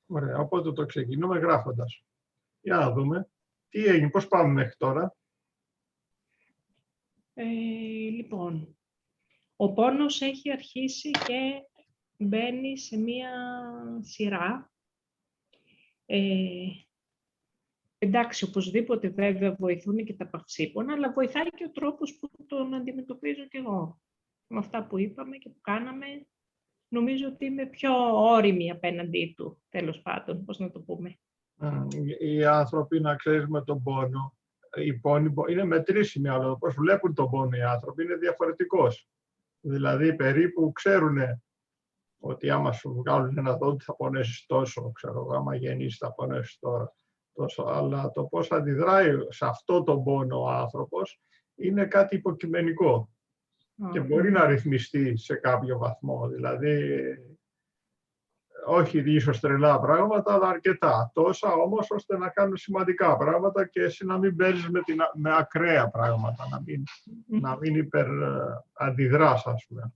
Ωραία, οπότε το ξεκινούμε γράφοντας. Για να δούμε. Τι έγινε, πώς πάμε μέχρι τώρα. Λοιπόν, ο πόνος έχει αρχίσει και μπαίνει σε μία σειρά. Εντάξει, οπωσδήποτε βέβαια βοηθούν και τα παυσίπονα, αλλά βοηθάει και ο τρόπος που τον αντιμετωπίζω κι εγώ. Με αυτά που είπαμε και που κάναμε, νομίζω ότι είμαι πιο όριμη απέναντί του, τέλος πάντων, πώς να το πούμε. Οι άνθρωποι, να ξέρεις, με τον πόνο, οι πόνοι είναι μετρήσιμοι, αλλά πώς βλέπουν τον πόνο οι άνθρωποι είναι διαφορετικός. Δηλαδή, περίπου ξέρουν ότι άμα σου βγάλουν ένα δόντι θα πονέσεις τόσο, ξέρω, άμα γεννήσεις θα πονέσεις τόσο, αλλά το πώς αντιδράει σε αυτό τον πόνο ο άνθρωπος είναι κάτι υποκειμενικό και μπορεί να ρυθμιστεί σε κάποιο βαθμό, δηλαδή όχι ίσως τρελά πράγματα, αλλά αρκετά. Τόσα όμως ώστε να κάνουν σημαντικά πράγματα και εσύ να μην παίζεις με ακραία πράγματα, να μην υπεραντιδράς, ας πούμε.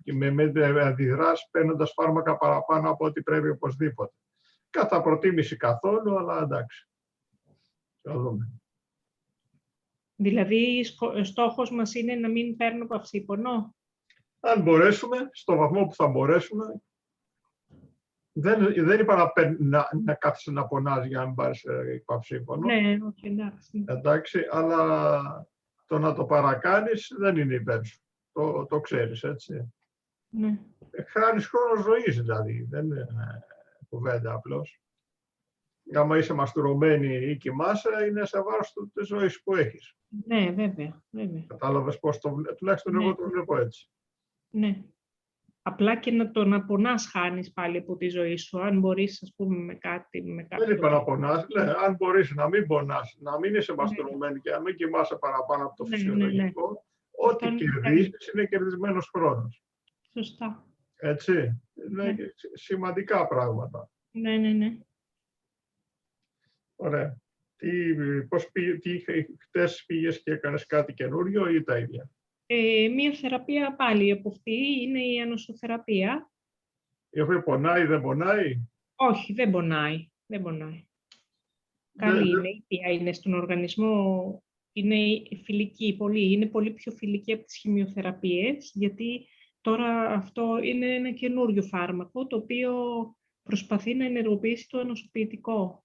Και με αντιδράς παίρνοντας φάρμακα παραπάνω από ό,τι πρέπει οπωσδήποτε. Κατά προτίμηση καθόλου, αλλά εντάξει. Θα δούμε. Δηλαδή, στόχος μας είναι να μην παίρνω παυσίπονο. Αν μπορέσουμε, στο βαθμό που θα μπορέσουμε, δεν είπα να κάθεσαι να πονάς για να μην πάρεις παυσίπονο. Ναι, όχι, εντάξει. Εντάξει, αλλά το να το παρακάνεις δεν είναι υπέρ σου. Το ξέρεις, έτσι. Ναι. Χάνεις χρόνο ζωής, δηλαδή. Δεν είναι κουβέντα απλώς. Άμα είσαι μαστουρωμένη ή κοιμάσαι, είναι σε βάρος της ζωής που έχεις. Ναι, βέβαια. Κατάλαβες πώς τουλάχιστον εγώ το βλέπω έτσι. Ναι. Απλά και να πονάς χάνεις πάλι από τη ζωή σου, αν μπορείς, ας πούμε, με κάτι. Δεν είπα να πονάς, αν μπορείς να μην πονάς, να μην είσαι μαστουρωμένη και να μην κοιμάσαι παραπάνω από το φυσιολογικό, ό,τι κερδίσεις είναι κερδισμένος χρόνος. Σωστά. Έτσι, είναι σημαντικά πράγματα. Ναι. Ωραία. Χτες πήγες και έκανες κάτι καινούριο ή τα ίδια? Μία θεραπεία πάλι από αυτή είναι η ανοσοθεραπεία. Η οποία πονάει, δεν πονάει? Όχι, δεν πονάει. Καλή είναι, ήπια είναι στον οργανισμό, είναι φιλική, είναι πολύ πιο φιλική από τις χημειοθεραπείες, γιατί τώρα αυτό είναι ένα καινούριο φάρμακο, το οποίο προσπαθεί να ενεργοποιήσει το ανοσοποιητικό.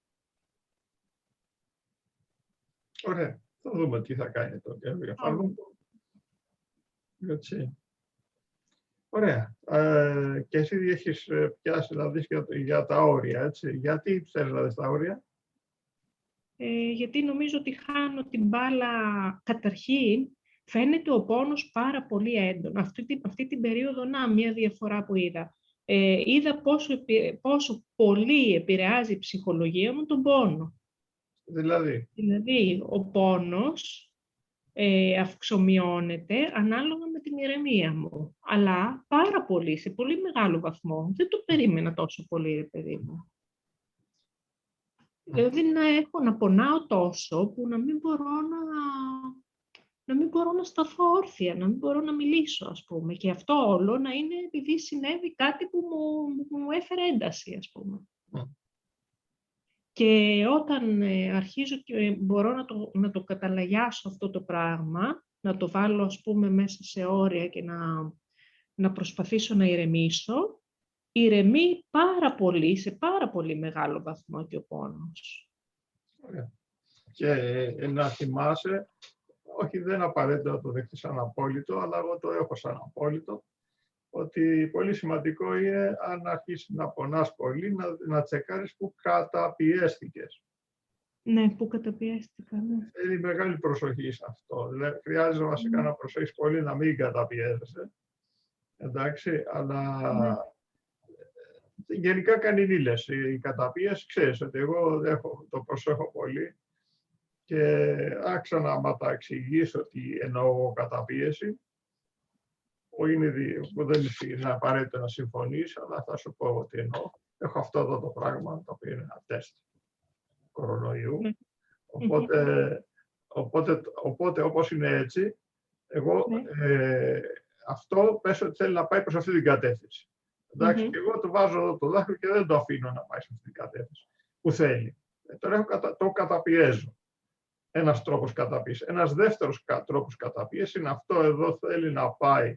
Ωραία. Θα δούμε τι θα κάνει το καινούριο φάρμακο. Έτσι. Ωραία. Και εσύ έχεις πιάσει να δεις για τα όρια, έτσι. Γιατί θέλεις να δεις τα όρια? Γιατί νομίζω ότι χάνω την μπάλα. Καταρχήν, φαίνεται ο πόνος πάρα πολύ έντονο. Αυτή την περίοδο, μία διαφορά που είδα. Είδα πόσο πολύ επηρεάζει η ψυχολογία μου τον πόνο. Δηλαδή, ο πόνος αυξομειώνεται ανάλογα με την ηρεμία μου. Αλλά πάρα πολύ, σε πολύ μεγάλο βαθμό. Δεν το περίμενα τόσο πολύ, ρε παιδί μου. Δηλαδή να πονάω τόσο που να μην μπορώ να σταθώ όρθια, να μην μπορώ να μιλήσω, ας πούμε. Και αυτό όλο να είναι επειδή συνέβη κάτι που μου έφερε ένταση, ας πούμε. Και όταν αρχίζω και μπορώ να το καταλαγιάσω αυτό το πράγμα, να το βάλω, ας πούμε, μέσα σε όρια και να προσπαθήσω να ηρεμήσω, ηρεμεί πάρα πολύ, σε πάρα πολύ μεγάλο βαθμό και ο πόνος. Ωραία. Και να θυμάσαι, όχι δεν απαραίτητο να το δεχτείς σαν απόλυτο, αλλά εγώ το έχω σαν απόλυτο, ότι πολύ σημαντικό είναι αν αρχίσεις να πονάς πολύ, να τσεκάρεις που καταπιέστηκες. Ναι, που καταπιέστηκα, ναι. Θέλει μεγάλη προσοχή σε αυτό. Χρειάζεται βασικά να προσέχεις πολύ να μην καταπιέζεσαι. Εντάξει, αλλά γενικά κάνει νύλες. Η καταπίεση, ξέρεις ότι εγώ το προσέχω πολύ και άξανα άμα τα εξηγήσω ότι εννοώ καταπίεση, που δεν είναι απαραίτητο να συμφωνείς, αλλά θα σου πω ότι εννοώ. Έχω αυτό εδώ το πράγμα, το οποίο είναι ένα τεστ κορονοϊού. Οπότε όπως είναι έτσι, εγώ αυτό πες ότι θέλει να πάει προς αυτή την κατεύθυνση. Εντάξει, και εγώ του βάζω εδώ το δάχτυλο και δεν το αφήνω να πάει σε αυτή την κατεύθυνση που θέλει. Τώρα το καταπιέζω. Ένας τρόπος καταπίεση. Ένας δεύτερος τρόπος καταπίεση είναι αυτό εδώ θέλει να πάει,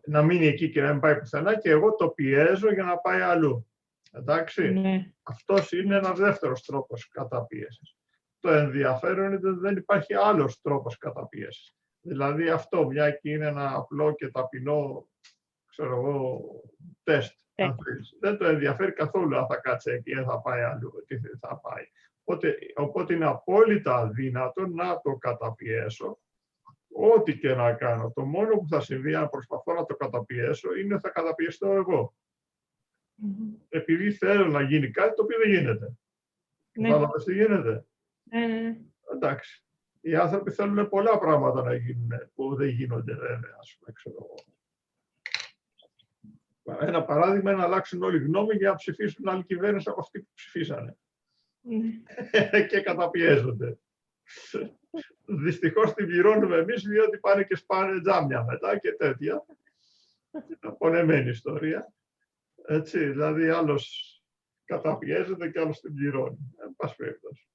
να μείνει εκεί και να μην πάει πουθενά και εγώ το πιέζω για να πάει αλλού. Εντάξει. Ναι. Αυτός είναι ένας δεύτερος τρόπος καταπίεσης. Το ενδιαφέρον είναι ότι δεν υπάρχει άλλος τρόπος καταπίεσης. Δηλαδή αυτό, μια και είναι ένα απλό και ταπεινό, ξέρω εγώ, τεστ. Δεν το ενδιαφέρει καθόλου αν θα κάτσει εκεί, αν θα πάει αλλού, τι θα πάει. Οπότε είναι απόλυτα αδύνατο να το καταπιέσω, ό,τι και να κάνω. Το μόνο που θα συμβεί αν προσπαθώ να το καταπιέσω είναι ότι θα καταπιεστώ εγώ. Επειδή θέλω να γίνει κάτι το οποίο δεν γίνεται. Κατάλαβες τι γίνεται. Εντάξει. Οι άνθρωποι θέλουν πολλά πράγματα να γίνουν που δεν γίνονται βέβαια, ας πούμε, ξέρω εγώ. Ένα παράδειγμα είναι να αλλάξουν όλοι γνώμη για να ψηφίσουν άλλη κυβέρνηση από αυτή που ψηφίσανε. Και καταπιέζονται. Δυστυχώς την πληρώνουμε εμείς, διότι πάνε και σπάνε τζάμια μετά και τέτοια. Πονεμένη ιστορία. Έτσι, δηλαδή άλλος καταπιέζεται και άλλος την πληρώνει. Εν πάση περιπτώσει.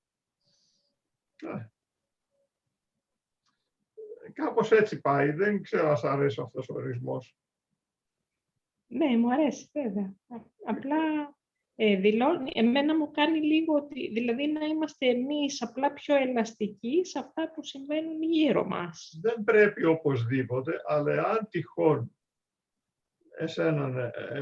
Κάπως έτσι πάει. Δεν ξέρω αν σ' αρέσει αυτός ο ορισμός. Ναι, μου αρέσει βέβαια. Απλά δηλώνει, εμένα μου κάνει λίγο ότι, δηλαδή να είμαστε εμείς απλά πιο ελαστικοί σε αυτά που συμβαίνουν γύρω μας. Δεν πρέπει οπωσδήποτε, αλλά αν τυχόν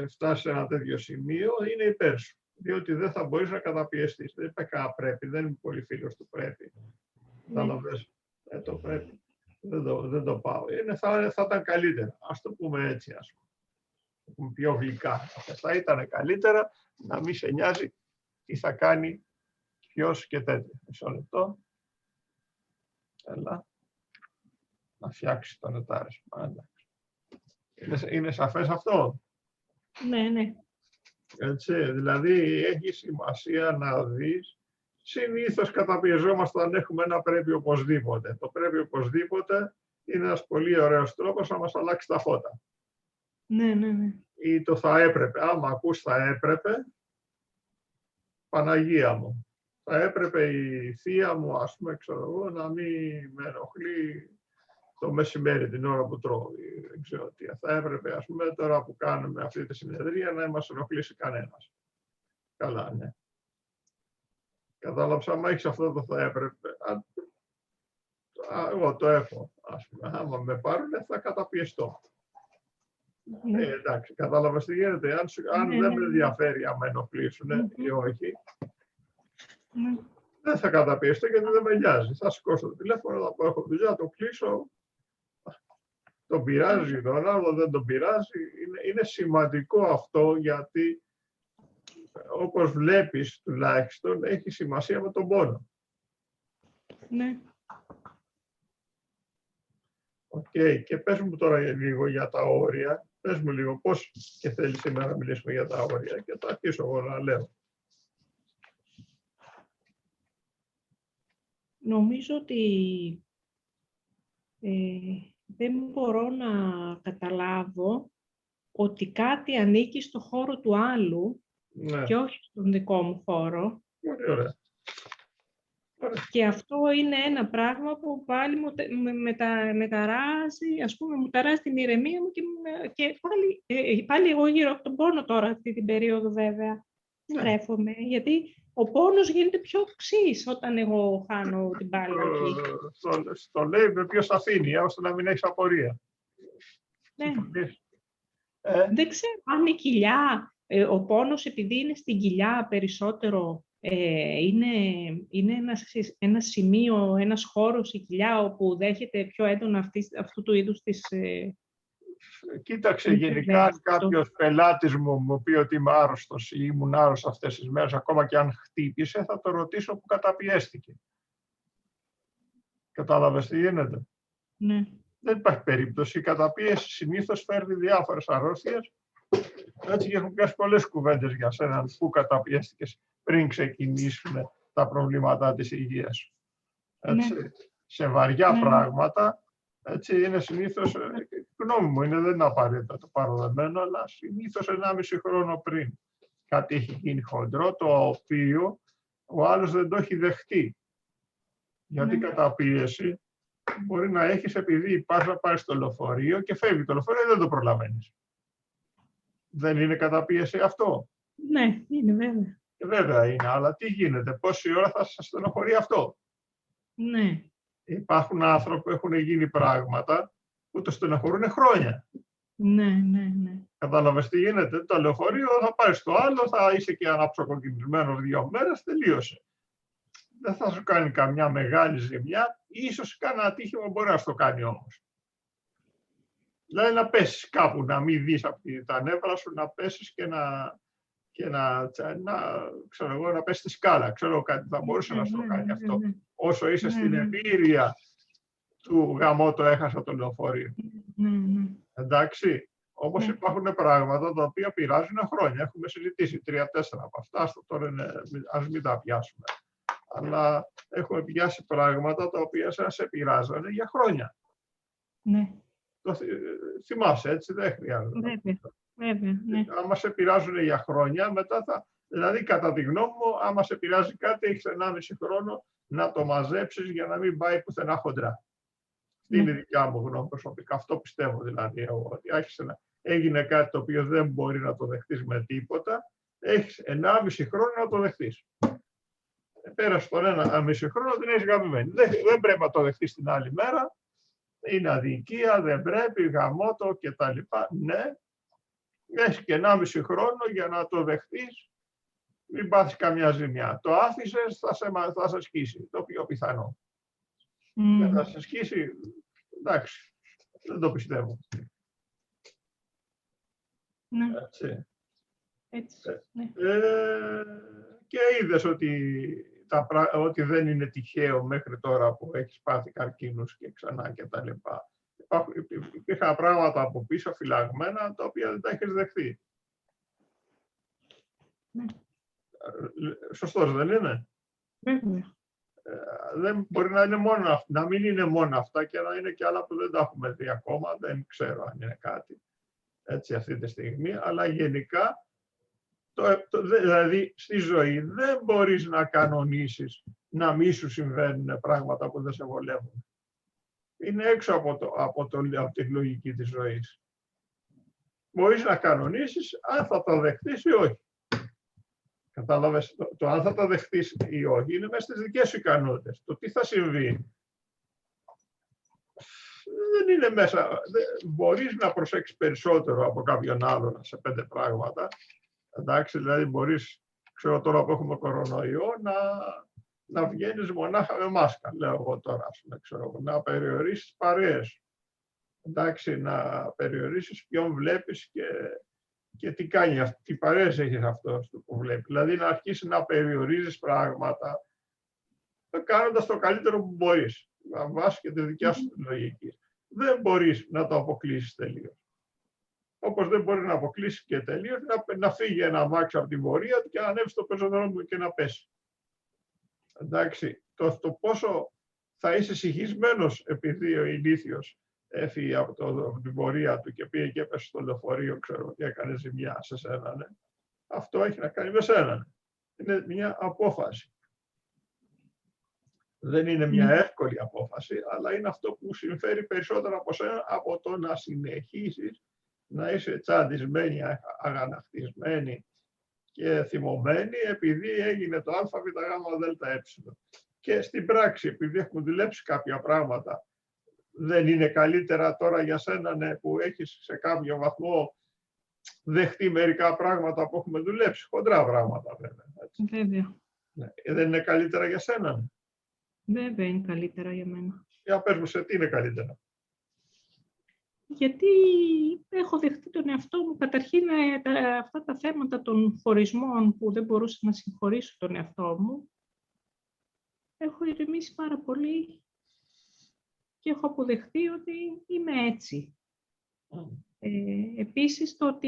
φτάσει σε ένα τέτοιο σημείο, είναι υπέρ σου. Διότι δεν θα μπορείς να καταπιεστείς. Δεν είπε κανένα πρέπει, δεν είμαι πολύ φίλος του πρέπει. Το πρέπει. Δεν το πάω. Θα ήταν καλύτερα. Ας το πούμε έτσι, ας πούμε. Πιο γλυκά. Θα ήταν καλύτερα να μην σε νοιάζει τι θα κάνει ποιος και τέτοιο. Μισό λεπτό. Έλα. Να φτιάξει το νετάρισμα. Είναι σαφές αυτό. Ναι. Έτσι, δηλαδή έχει σημασία να δεις. Συνήθως καταπιεζόμαστε αν έχουμε ένα πρέπει οπωσδήποτε. Το πρέπει οπωσδήποτε είναι ένας πολύ ωραίος τρόπος να μας αλλάξει τα φώτα. Ναι. Ή το θα έπρεπε. Άμα ακούς θα έπρεπε, Παναγία μου. Θα έπρεπε η θεία μου, ας πούμε, ξέρω εγώ, να μην με ενοχλεί το μεσημέρι, την ώρα που τρώω. Δεν ξέρω τι. Θα έπρεπε, ας πούμε, τώρα που κάνουμε αυτή τη συνεδρία, να μην μας ενοχλήσει κανένας. Καλά, ναι. Κατάλαβες, άμα έχεις αυτό το θα έπρεπε. Εγώ το έχω, ας πούμε. Άμα με πάρουνε, θα καταπιεστώ. Εντάξει, κατάλαβες τι γίνεται. Αν δεν με ενδιαφέρει άμα ενοχλήσουν ή όχι, δεν θα καταπιεστώ γιατί δεν με νοιάζει. Θα σηκώσω το τηλέφωνο, θα πω έχω δουλειά, το κλείσω. Τον πειράζει τον άλλο, δεν τον πειράζει. Είναι σημαντικό αυτό γιατί όπως βλέπεις τουλάχιστον έχει σημασία με τον πόνο. Ναι. Οκ, και πες μου τώρα λίγο για τα όρια. Πες μου λίγο πώς και θέλεις σήμερα να μιλήσουμε για τα όρια και θα αρχίσω εγώ να λέω. Νομίζω ότι δεν μπορώ να καταλάβω ότι κάτι ανήκει στο χώρο του άλλου και όχι στον δικό μου χώρο. Πολύ ωραία. Και αυτό είναι ένα πράγμα που πάλι με ταράζει, ας πούμε, μου ταράζει την ηρεμία μου και πάλι εγώ γύρω από τον πόνο τώρα αυτή την περίοδο βέβαια στρέφομαι, γιατί ο πόνος γίνεται πιο οξύς όταν εγώ χάνω την μπάλα εκεί. Στο λέει με πιο σαφήνεια, ώστε να μην έχεις απορία. Ναι. Δεν ξέρω αν η κοιλιά, ο πόνος επειδή είναι στην κοιλιά περισσότερο, είναι ένα σημείο, ένας χώρος η κοιλιά όπου δέχεται πιο έντονα αυτού του είδους της... Κοίταξε, γενικά αν κάποιος πελάτης μου πει ότι είμαι άρρωστος ή ήμουν άρρωστος αυτές τις μέρες, ακόμα και αν χτύπησε, θα το ρωτήσω που καταπιέστηκε. Κατάλαβες τι γίνεται. Ναι. Δεν υπάρχει περίπτωση. Η καταπίεση συνήθως φέρνει διάφορες αρρώστιες. Έτσι και έχουν πιάσει πολλές κουβέντες για σένα που καταπιέστηκες πριν ξεκινήσουν τα προβλήματά της υγείας σου. Έτσι, σε βαριά πράγματα, έτσι είναι συνήθως γνώμη μου είναι, δεν είναι απαραίτητα το παροδεμένο, αλλά συνήθως 1,5 χρόνο πριν κάτι έχει γίνει χοντρό, το οποίο ο άλλος δεν το έχει δεχτεί. Γιατί καταπίεση μπορεί να έχεις επειδή πας να πάρεις το λεωφορείο και φεύγει το λεωφορείο, δεν το προλαβαίνεις. Δεν είναι καταπίεση αυτό? Ναι, είναι βέβαια. Βέβαια είναι, αλλά τι γίνεται, πόση ώρα θα σας στενοχωρεί αυτό? Ναι. Υπάρχουν άνθρωποι που έχουν γίνει πράγματα που το στενοχωρούν χρόνια. Ναι. Κατάλαβες τι γίνεται? Το λεωφορείο θα πάρεις το άλλο, θα είσαι και αναψοκοκκινημένος 2 μέρες, τελείωσε. Δεν θα σου κάνει καμιά μεγάλη ζημιά, ίσως κάνα ατύχημα μπορεί να στο κάνει όμως. Δηλαδή να πέσεις κάπου, να μην δεις από τα νεύρα σου, να πέσεις και να πέσεις στη σκάλα. Ξέρω κάτι, θα μπορούσε να στο κάνει αυτό. Όσο είσαι στην εμπειρία του γαμώτο έχασα το λεωφορείο. Εντάξει. Όμως υπάρχουν πράγματα τα οποία πειράζουν χρόνια. Έχουμε συζητήσει 3-4 από αυτά. Ας μην τα πιάσουμε. Αλλά έχουμε πιάσει πράγματα τα οποία σε πειράζανε για χρόνια. Ναι. Το θυμάσαι, έτσι, δεν χρειάζεται. Βέβαια, ναι. Άμα σε πειράζουν για χρόνια, μετά θα... Δηλαδή, κατά τη γνώμη μου, άμα σε πειράζει κάτι, έχεις 1,5 χρόνο να το μαζέψεις για να μην πάει πουθενά χοντρά. Αυτή είναι η δικιά μου γνώμη προσωπικά. Αυτό πιστεύω δηλαδή εγώ, ότι έγινε κάτι το οποίο δεν μπορεί να το δεχτείς με τίποτα, έχεις 1,5 χρόνο να το δεχτείς. Πέρασε τον 1,5 χρόνο, την έχεις γαμημένη. Δεν πρέπει να το δεχτείς την άλλη μέρα. Είναι αδικία, δεν πρέπει, γαμώτο κτλ. Ναι, έχεις και 1,5 χρόνο για να το δεχτείς, μην πάθεις καμιά ζημιά. Το άφησες, θα σε σκίσει, το πιο πιθανό. Θα σε σκίσει, εντάξει, δεν το πιστεύω. Ναι. Έτσι. Ναι. Και είδες ότι δεν είναι τυχαίο μέχρι τώρα που έχεις πάθει καρκίνους και ξανά και τα λοιπά. Υπήρχαν πράγματα από πίσω φυλαγμένα τα οποία δεν τα έχεις δεχθεί. Ναι. Σωστός δεν είναι? Βέβαια. Δεν μπορεί να μην είναι μόνο αυτά και να είναι και άλλα που δεν τα έχουμε δει ακόμα, δεν ξέρω αν είναι κάτι έτσι αυτή τη στιγμή, αλλά γενικά δηλαδή στη ζωή δεν μπορείς να κανονίσεις να μη σου συμβαίνουν πράγματα που δεν σε βολεύουν. Είναι έξω από τη λογική της ζωής. Μπορείς να κανονίσεις αν θα το δεχτείς ή όχι. Κατάλαβες, το αν θα το δεχτείς ή όχι είναι μέσα στις δικές σου ικανότητες. Το τι θα συμβεί δεν είναι μέσα. Μπορείς να προσέξεις περισσότερο από κάποιον άλλον σε 5 πράγματα. Εντάξει, δηλαδή μπορείς, ξέρω τώρα που έχουμε κορονοϊό, να βγαίνεις μονάχα με μάσκα, λέω εγώ τώρα, ξέρω, να περιορίσεις παρέες. Εντάξει, να περιορίσεις ποιον βλέπεις και τι κάνει, τι παρέες έχεις αυτός που βλέπει. Δηλαδή να αρχίσεις να περιορίζεις πράγματα, κάνοντας το καλύτερο που μπορείς, να βάσεις και τη δικιά σου λογική. Δεν μπορείς να το αποκλείσεις τελείως. Όπως δεν μπορεί να αποκλείσει και τελείως, να φύγει ένα αμάξι από την πορεία του και να ανέβει στο πεζοδρόμιο και να πέσει. Εντάξει, το πόσο θα είσαι συγχυσμένος επειδή ο ηλίθιος έφυγε από την πορεία του και πήγε και έπεσε στο λεωφορείο, ξέρω, και έκανε ζημιά σε σένα, ναι. Αυτό έχει να κάνει με σένα. Ναι. Είναι μια απόφαση. Δεν είναι μια εύκολη απόφαση, αλλά είναι αυτό που συμφέρει περισσότερο από σένα από το να συνεχίσεις να είσαι τσαντισμένη, αγανακτισμένη και θυμωμένη επειδή έγινε το ΑΒΓΔΕ. Και στην πράξη, επειδή έχουμε δουλέψει κάποια πράγματα, δεν είναι καλύτερα τώρα για σένα, ναι, που έχεις σε κάποιο βαθμό δεχτεί μερικά πράγματα που έχουμε δουλέψει, χοντρά πράγματα βέβαια. Έτσι. Βέβαια. Ναι. Δεν είναι καλύτερα για σένα? Ναι. Βέβαια είναι καλύτερα για μένα. Για πες μου, σε τι είναι καλύτερα? Γιατί έχω δεχτεί τον εαυτό μου, καταρχήν αυτά τα θέματα των χωρισμών που δεν μπορούσα να συγχωρήσω τον εαυτό μου, έχω ηρεμήσει πάρα πολύ και έχω αποδεχτεί ότι είμαι έτσι. Επίσης, το ότι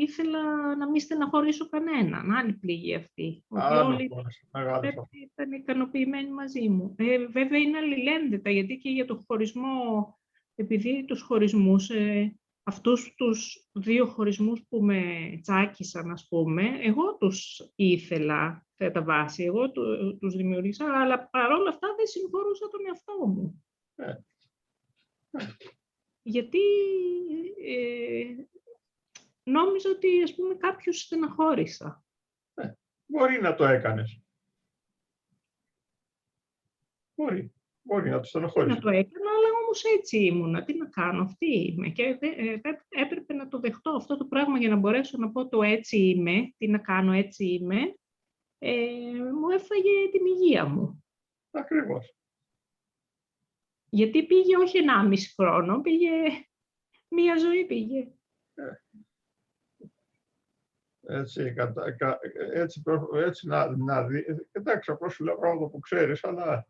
ήθελα να μην στεναχωρήσω κανέναν, άλλη πληγή αυτή. Ότι όλοι ήταν ικανοποιημένοι μαζί μου. Βέβαια είναι αλληλένδετα, γιατί και για το χωρισμό επειδή τους χωρισμούς, αυτούς τους 2 χωρισμούς που με τσάκισαν, ας πούμε, εγώ τους ήθελα κατά βάση, εγώ τους δημιούργησα, αλλά παρόλα αυτά δεν συγχωρούσα τον εαυτό μου. Γιατί νόμιζα ότι, ας πούμε, κάποιους στεναχώρησα. Μπορεί να το έκανες. Μπορεί να το στεναχώρησες. Να το έκανα, αλλά όμως έτσι ήμουνα. Τι να κάνω, αυτή είμαι. Και έπρεπε να το δεχτώ αυτό το πράγμα για να μπορέσω να πω το έτσι είμαι, τι να κάνω, έτσι είμαι. Μου έφαγε την υγεία μου. Ακριβώς. Γιατί πήγε όχι 1,5 χρόνο, πήγε 1 ζωή πήγε. Έτσι να δει. Εντάξει, απλώς σου λέω πράγματα που ξέρεις, αλλά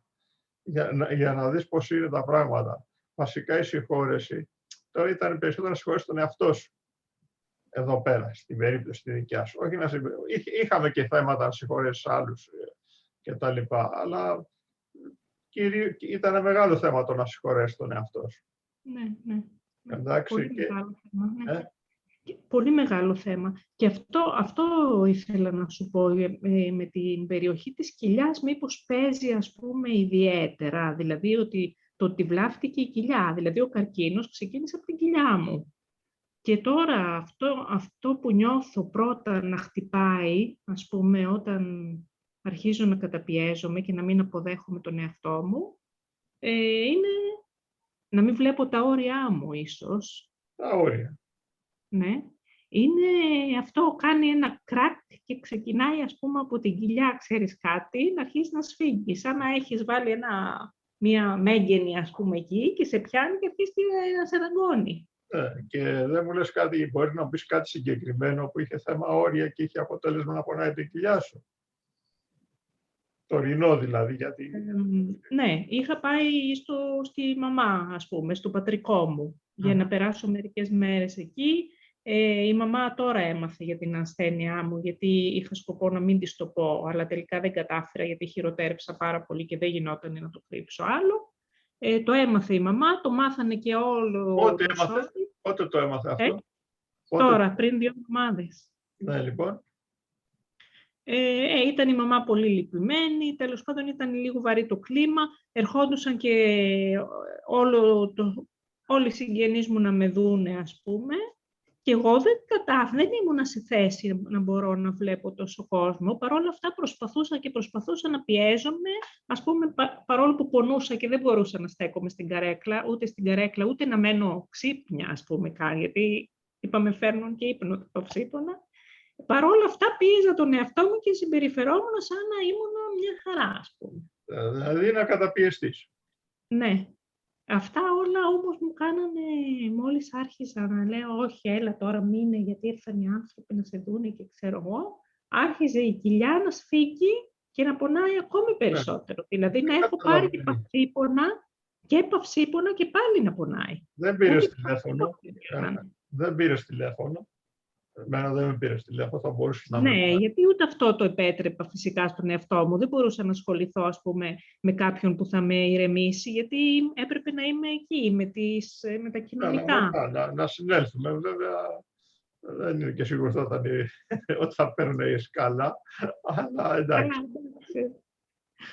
για να δεις πώς είναι τα πράγματα. Βασικά η συγχώρεση, τώρα ήταν περισσότερο να συγχωρέσεις τον εαυτό σου. Εδώ πέρα, στην περίπτωση τη δικιά σου. Όχι είχαμε και θέματα να συγχωρέσεις άλλους και τα λοιπά, αλλά ήταν μεγάλο θέμα το να συγχωρέσεις τον εαυτό σου. Ναι. Εντάξει, πολύ μεγάλο θέμα. Ναι. Πολύ μεγάλο θέμα. Και αυτό ήθελα να σου πω, με την περιοχή της κοιλιάς μήπως παίζει, ας πούμε, ιδιαίτερα. Δηλαδή το ότι βλάφτηκε η κοιλιά, δηλαδή ο καρκίνος ξεκίνησε από την κοιλιά μου. Και τώρα αυτό που νιώθω πρώτα να χτυπάει, ας πούμε, όταν αρχίζω να καταπιέζομαι και να μην αποδέχομαι τον εαυτό μου, είναι να μην βλέπω τα όρια μου ίσως. Τα όρια. Ναι. Είναι αυτό, κάνει ένα κρακ και ξεκινάει, ας πούμε, από την κοιλιά, ξέρεις κάτι, να αρχίσει να σφίγγει. Σαν να έχεις βάλει μία μέγενη, ας πούμε, εκεί και σε πιάνει και αρχίζει να σε δαγκώνει. Και δεν μου λες κάτι, μπορεί να πεις κάτι συγκεκριμένο που είχε θέμα όρια και είχε αποτέλεσμα να πονάει την κοιλιά σου. Τωρινό δηλαδή, γιατί... Ναι, είχα πάει στη μαμά, ας πούμε, στο πατρικό μου, για να περάσω μερικές μέρες εκεί. Η μαμά τώρα έμαθε για την ασθένειά μου, γιατί είχα σκοπό να μην της το πω, αλλά τελικά δεν κατάφερα, γιατί χειροτέρεψα πάρα πολύ και δεν γινόταν να το κρύψω άλλο. Το έμαθε η μαμά, το μάθανε και όλο... Πότε το έμαθε αυτό? Τώρα, πριν 2 εβδομάδες. Ναι, λοιπόν. Ήταν η μαμά πολύ λυπημένη, τέλος πάντων ήταν λίγο βαρύ το κλίμα, ερχόντουσαν και όλοι οι συγγενείς μου να με δούνε, ας πούμε, και εγώ δεν ήμουνα σε θέση να μπορώ να βλέπω τόσο κόσμο. Παρ' όλα αυτά προσπαθούσα να πιέζομαι, ας πούμε, παρόλο που πονούσα και δεν μπορούσα να στέκομαι στην καρέκλα, ούτε να μένω ξύπνια, ας πούμε, γιατί είπαμε φέρνουν και ύπνο το ψήπονα. Παρ' όλα αυτά πίεζα τον εαυτό μου και συμπεριφερόμουν σαν να ήμουν μια χαρά, ας πούμε. Δηλαδή να καταπιεστείς. Ναι. Αυτά όλα όμως μου κάνανε, μόλις άρχισα να λέω όχι, έλα τώρα μείνε, γιατί ήρθαν οι άνθρωποι να σε δούνε και ξέρω εγώ, άρχιζε η κοιλιά να σφίγγει και να πονάει ακόμη περισσότερο. Δηλαδή να έχω πάρει και παυσίπονα και πάλι να πονάει. Δεν πήρες τηλέφωνο. Δεν πήρες τηλέφωνο. Εμένα δεν με πήρες τηλέφωνο, θα μπορούσες να... Ναι, γιατί ούτε αυτό το επέτρεπα φυσικά στον εαυτό μου. Δεν μπορούσα να ασχοληθώ, ας πούμε, με κάποιον που θα με ηρεμήσει, γιατί έπρεπε να είμαι εκεί, με τα κοινωνικά. Να συνέλθουμε, βέβαια. Δεν είναι και σίγουρο ότι θα παίρνεις καλά, αλλά εντάξει.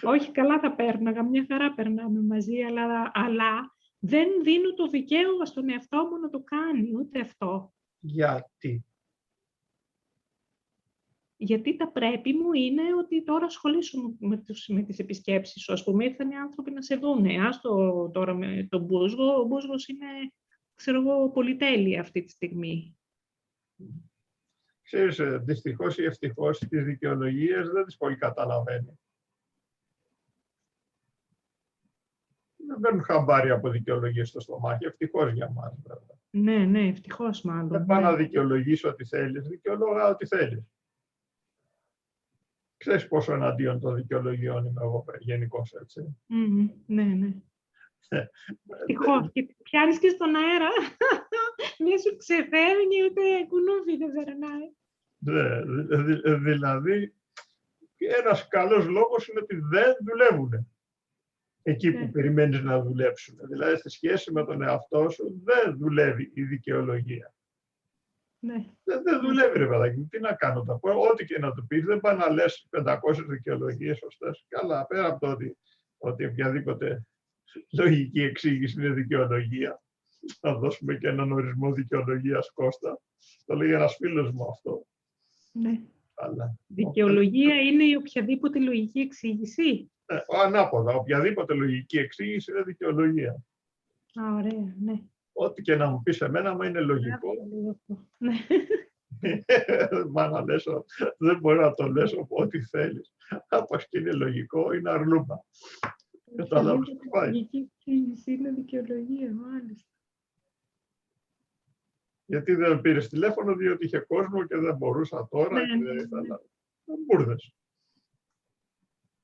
Όχι, καλά θα πέρναγα, μια χαρά περνάμε μαζί, αλλά δεν δίνω το δικαίωμα στον εαυτό μου να το κάνει, ούτε αυτό. Γιατί? Γιατί τα πρέπει μου είναι ότι τώρα ασχολήσουν με τις επισκέψεις σου. Ας πούμε, ήρθαν οι άνθρωποι να σε δούνε. Άστο τώρα με τον Μπούσγο. Ο Μπούσγος είναι, ξέρω εγώ, πολυτέλεια αυτή τη στιγμή. Ξέρεις, δυστυχώς ή ευτυχώς, τις δικαιολογίες δεν τις πολύ καταλαβαίνει. Δεν παίρνουν χαμπάρι από δικαιολογίες στο στομάχι. Ευτυχώς για μας, βέβαια. Ναι, ευτυχώς μάλλον. Δεν πάω να δικαιολογήσω ό,τι θέλεις. Δικαιολόγα ό,τι θέλεις. Ξέρεις πόσο εναντίον των δικαιολογιών είμαι εγώ γενικώς, έτσι. Ναι. Ευτυχώς. Και πιάνεις και στον αέρα. Μια σου ξεφεύγει, ούτε κουνούφι δεν περνάει. Ναι, δηλαδή, ένας καλός λόγος είναι ότι δεν δουλεύουν. εκεί που περιμένεις να δουλέψουν. Δηλαδή, στη σχέση με τον εαυτό σου δεν δουλεύει η δικαιολογία. Ναι. Δεν δουλεύει, ρε παιδάκι μου. Τι να κάνω τα πω. Ό,τι και να του πεις, δεν πάει να λες 500 δικαιολογίες σωστές. Καλά, πέρα από το ότι οποιαδήποτε λογική εξήγηση είναι δικαιολογία. Να δώσουμε και έναν ορισμό δικαιολογίας, Κώστα. Το λέει ένας φίλος μου αυτό. Ναι. Αλλά, δικαιολογία είναι η οποιαδήποτε λογική εξήγηση. Ανάποδα. Οποιαδήποτε λογική εξήγηση είναι δικαιολογία. Α, ωραία, ναι. Ό,τι και να μου πεις εμένα, μα είναι λογικό. Ναι. Μα δεν μπορεί να το λες ό,τι θέλεις. Άπαξ και είναι λογικό, είναι αρλούμπα. Καταλάβεις τι πάει. Η λογική εξήγηση είναι δικαιολογία, μάλιστα. Γιατί δεν πήρες τηλέφωνο, διότι είχε κόσμο και δεν μπορούσα τώρα και δεν ήθελα. Μπούρδες.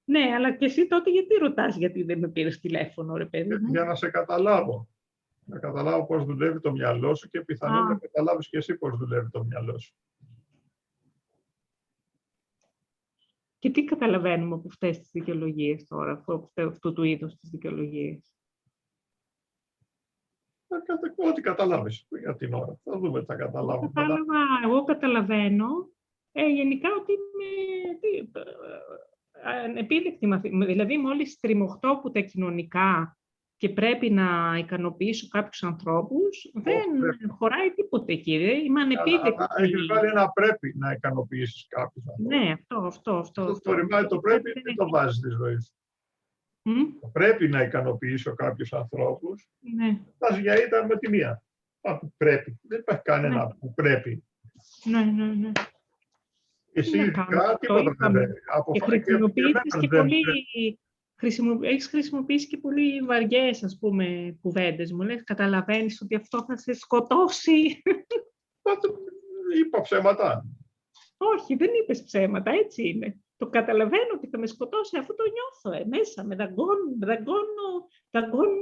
Ναι, αλλά και εσύ τότε γιατί ρωτάς γιατί δεν με πήρες τηλέφωνο, ρε παιδί μου. Για να σε καταλάβω. Να καταλάβω πώς δουλεύει το μυαλό σου και πιθανόν να καταλάβεις και εσύ πώς δουλεύει το μυαλό σου. Και τι καταλαβαίνουμε από αυτές τις δικαιολογίες τώρα, αυτού του είδους τις δικαιολογίες. Ό,τι καταλάβεις για την ώρα. Θα δούμε τι θα καταλάβω. Εγώ καταλαβαίνω γενικά ότι είμαι ανεπίδεκτη μαθήμα. Δηλαδή, μόλις στριμωχτώ που τα κοινωνικά και πρέπει να ικανοποιήσω κάποιους ανθρώπους, δεν χωράει τίποτε εκεί. Είμαι ανεπίδεκτη. Έχεις βάλει ένα πρέπει να ικανοποιήσεις κάποιους ανθρώπους. Ναι, αυτό. Το ρημάδι το πρέπει, δεν το βάζεις στη ζωή σου. Πρέπει να ικανοποιήσω κάποιους ανθρώπους. Ναι. Πας για ήταν με τη μία. Πρέπει. Δεν υπάρχει κανένα που πρέπει. Ναι. Εσύ ειδικά τίποτα δεν πρέπει. Έχεις χρησιμοποιήσει και πολύ βαριές, ας πούμε, κουβέντες μου. Λες, καταλαβαίνεις ότι αυτό θα σε σκοτώσει. Είπα ψέματα. Όχι, δεν είπες ψέματα, έτσι είναι. Το καταλαβαίνω ότι θα με σκοτώσει, αφού το νιώθω μέσα. Με δαγκώνουν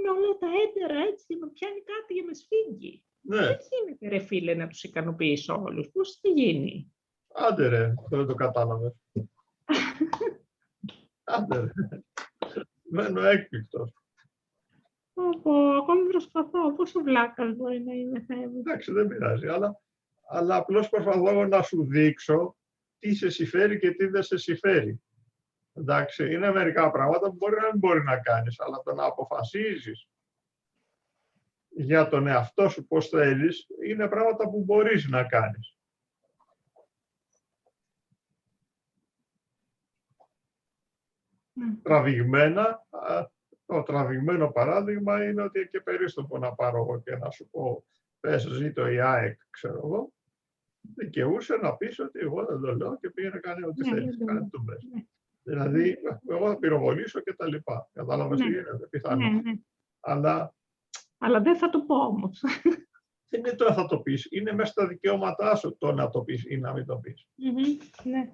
όλα τα έντερα, έτσι, με πιάνει κάτι για να με σφίγγει. Ναι. Δεν γίνεται, ρε φίλε, να τους ικανοποιήσω όλους. Πώς θα γίνει. Άντε ρε, δεν το κατάλαβες. Άντε ρε. Μένω έκπληκτος. Ακόμη προσπαθώ. Πόσο βλάκας μπορεί να είμαι, Θεέ μου. Εντάξει, δεν πειράζει, αλλά απλώς προσπαθώ να σου δείξω τι σε συμφέρει και τι δεν σε συμφέρει. Εντάξει, είναι μερικά πράγματα που μπορεί να μην μπορεί να κάνεις, αλλά το να αποφασίζεις για τον εαυτό σου πώς θέλεις, είναι πράγματα που μπορείς να κάνεις. Τραβηγμένα, το τραβηγμένο παράδειγμα είναι ότι και περίστοπο να πάρω εγώ και να σου πω πες ζήτω η ΑΕΚ, ξέρω εγώ, δικαιούσε να πεις ότι εγώ δεν το λέω και πήγαινε κάνει ό,τι θέλεις, κάνει το πες. Δηλαδή, εγώ θα πυροβολήσω και τα λοιπά. Κατάλαβες τι γίνεται, πιθανό. Αλλά δεν θα το πω όμως. Δεν είναι το θα το πεις, είναι μέσα στα δικαιώματά σου το να το πεις ή να μην το πεις. Ναι.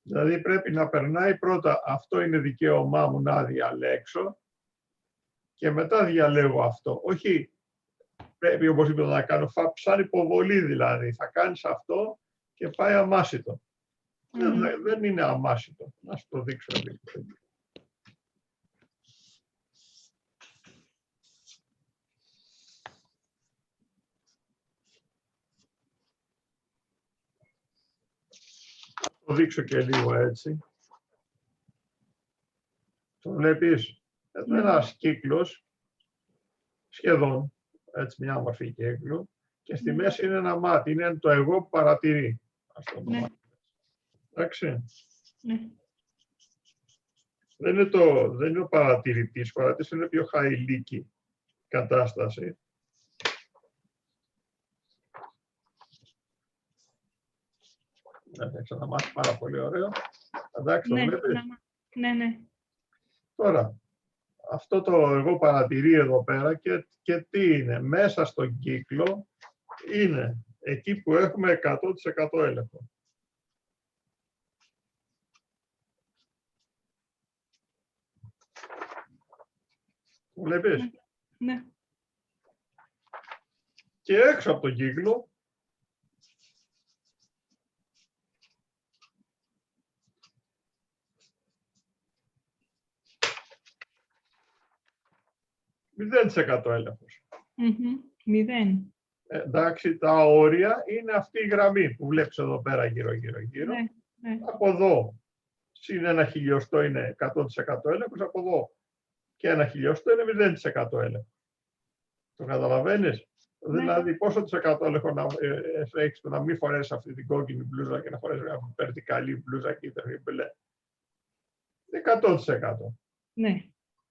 Δηλαδή πρέπει να περνάει πρώτα, αυτό είναι δικαίωμά μου να διαλέξω και μετά διαλέγω αυτό. Όχι, πρέπει όπως είπα να κάνω σαν υποβολή δηλαδή. Θα κάνεις αυτό και πάει αμάσιτο. Δεν είναι αμάσιτο. Να σου το δείξω λίγο. Το δείξω και λίγο έτσι. Το βλέπεις, ένας κύκλος, σχεδόν, έτσι μια μορφή κύκλου, και στη μέση είναι ένα μάτι, είναι το εγώ που παρατηρεί. Εντάξει. Δεν είναι ο παρατηρητής, ο παρατηρητής είναι πιο χαηλίκη κατάσταση. Έχεις ένα μάτι πάρα πολύ ωραίο. Εντάξει, το βλέπεις. Ναι. Τώρα, αυτό το εγώ παρατηρεί εδώ πέρα και τι είναι. Μέσα στον κύκλο είναι εκεί που έχουμε 100% έλεγχο. Το βλέπεις. Ναι. Και έξω από τον κύκλο 0% έλεγχος. 0. Εντάξει, τα όρια είναι αυτή η γραμμή που βλέπεις εδώ πέρα γύρω. Ναι, ναι. Από εδώ, συν 1 χιλιοστό είναι 100% έλεγχος, από εδώ και 1 χιλιοστό είναι 0% έλεγχος. Το καταλαβαίνεις? Ναι. Δηλαδή, πόσο της εκατό έλεγχο να έχεις το να μην φορέσεις αυτή την κόκκινη μπλούζα και να φορέσεις μια βερτικαλή μπλούζα κίτρινη μπλε. 100%. Ναι.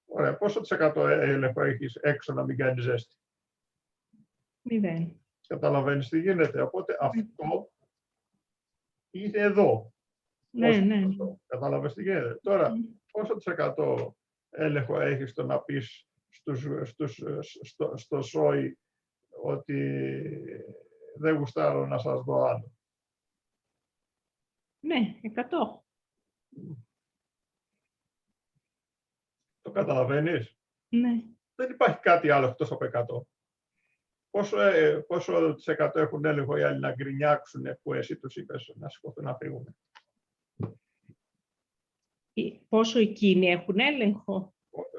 Ωραία. Πόσο της εκατό έλεγχο έχεις έξω να μην κάνει ζέστη? 0. Καταλαβαίνεις τι γίνεται? Οπότε αυτό είναι εδώ. Ναι, ναι. Καταλαβαίνεις τι γίνεται? Τώρα, πόσο της εκατό έλεγχο έχεις στο να πεις στο σόι ότι δεν γουστάρω να σας δω άλλο? Ναι, 100. Το καταλαβαίνεις? Ναι. Δεν υπάρχει κάτι άλλο εκτός από 100. Πόσο της εκατό έχουν έλεγχο οι άλλοι να γκρινιάξουν που εσύ τους είπες να σηκωθούν να φύγουν? Πόσο εκείνοι έχουν έλεγχο?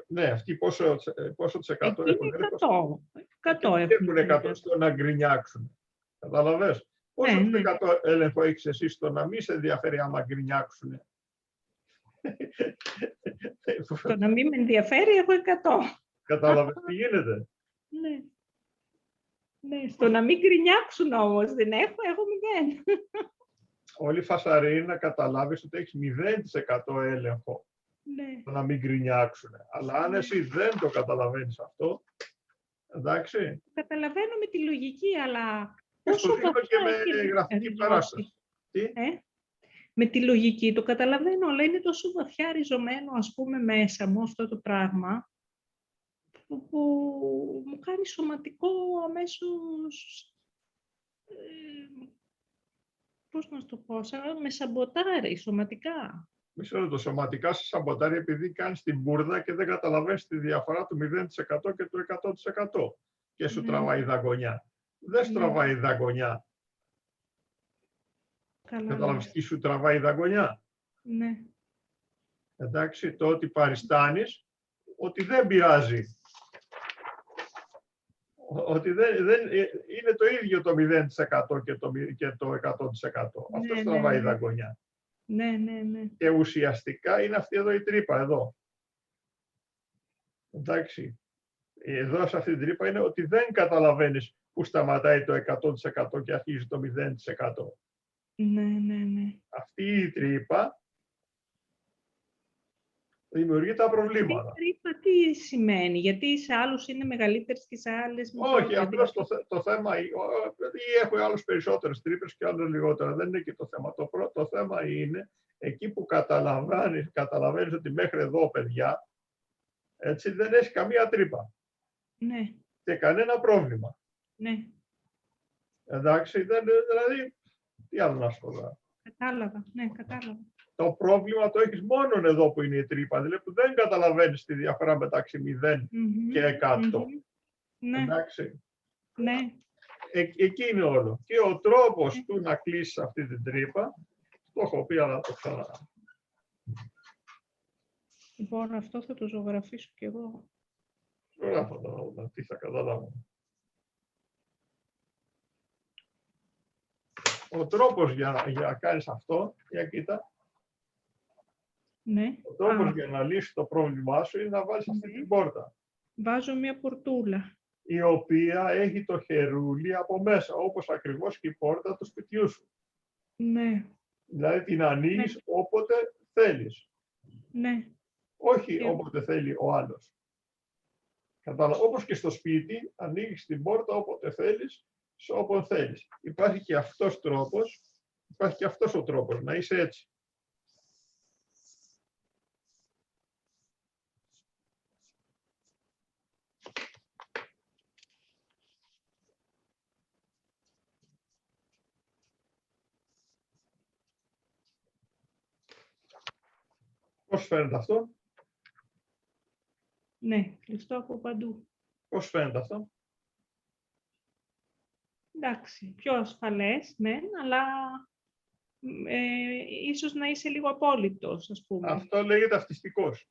Ναι, αυτοί πόσο της εκατό έχουν έλεγχο? 100 έχουν έλεγχο στο να γκρινιάξουν. Καταλαβες? Πόσο της εκατό έλεγχο έχεις εσύ στο να μην σε ενδιαφέρει άμα γκρινιάξουν? Το να μην με ενδιαφέρει έχω 100. Κατάλαβες τι γίνεται? Ναι. Ναι, στο να μην γκρινιάξουν όμως δεν έχω 0. Όλη η φασαρή είναι να καταλάβεις ότι έχεις 0% έλεγχο. Ναι. Το να μην γκρινιάξουν. Αλλά αν εσύ δεν το καταλαβαίνεις αυτό, εντάξει. Καταλαβαίνω με τη λογική, αλλά πόσο βαθιά και με γραφική παράσταση. Τι? Με τη λογική το καταλαβαίνω, αλλά είναι τόσο βαθιά ριζωμένο, ας πούμε, μέσα μου αυτό το πράγμα, που μου κάνει σωματικό αμέσως, πώς να το πω, σαν με σαμποτάρει σωματικά. Μισό λεπτό, σωματικά σε σαμποτάρει επειδή κάνεις την μπουρδα και δεν καταλαβαίνεις τη διαφορά του 0% και του 100% και σου τραβάει δαγκονιά. Δεν σου τραβάει δαγκονιά. Καταλαβαίνεις τι σου τραβάει δαγκονιά? Ναι. Εντάξει, το ότι παριστάνεις, ότι δεν πειράζει. Ότι είναι το ίδιο το 0% και το 100%. Αυτό τραβάει δαγκονιά. Ναι, ναι, ναι. Και ουσιαστικά είναι αυτή εδώ η τρύπα, εδώ. Εντάξει. Εδώ σε αυτή την τρύπα είναι ότι δεν καταλαβαίνεις που σταματάει το 100% και αρχίζει το 0%. Ναι, ναι, ναι. Αυτή η τρύπα δημιουργεί τα προβλήματα. Αυτή η τρύπα τι σημαίνει? Γιατί σε άλλους είναι μεγαλύτερες και σε άλλες μικρότερες? Όχι, απλώς το θέμα, ή έχω άλλους περισσότερες τρύπες και άλλες λιγότερα. Δεν είναι και το θέμα. Το θέμα είναι εκεί που καταλαβαίνεις ότι μέχρι εδώ, παιδιά, έτσι, δεν έχει καμία τρύπα. Ναι. Και κανένα πρόβλημα. Ναι. Εντάξει, δηλαδή, τι άλλο να σου πω? Κατάλαβα, ναι, κατάλαβα. Το πρόβλημα το έχεις μόνο εδώ που είναι η τρύπα, δηλαδή που δεν καταλαβαίνεις τη διαφορά μεταξύ 0 και 100. Ναι. Εντάξει. Ναι. Εκεί είναι όλο. Και ο τρόπος του να κλείσεις αυτή την τρύπα, το έχω πει, αλλά το ξανά. Λοιπόν, αυτό θα το ζωγραφίσω κι εγώ. Ζωγράφω το, τι θα καταλάβω. Ο τρόπος για να κάνεις αυτό, για κοίτα, ναι. Ο τρόπος για να λύσεις το πρόβλημά σου είναι να βάλεις αυτή την πόρτα. Βάζω μια πορτούλα. Η οποία έχει το χερούλι από μέσα, όπως ακριβώς και η πόρτα του σπιτιού σου. Ναι. Δηλαδή την ανοίγεις όποτε θέλεις. Ναι. Όχι όποτε θέλει ο άλλος. Όπως και στο σπίτι, ανοίγεις την πόρτα όποτε θέλεις, σε όποτε θέλεις. Υπάρχει και αυτός τρόπος, υπάρχει και αυτός ο τρόπος, να είσαι έτσι. Πώς φαίνεται αυτό? Ναι, κλειστό από παντού. Πώς φαίνεται αυτό? Εντάξει, πιο ασφαλές, ναι, αλλά ίσως να είσαι λίγο απόλυτος, ας πούμε. Αυτό λέγεται αυτιστικός.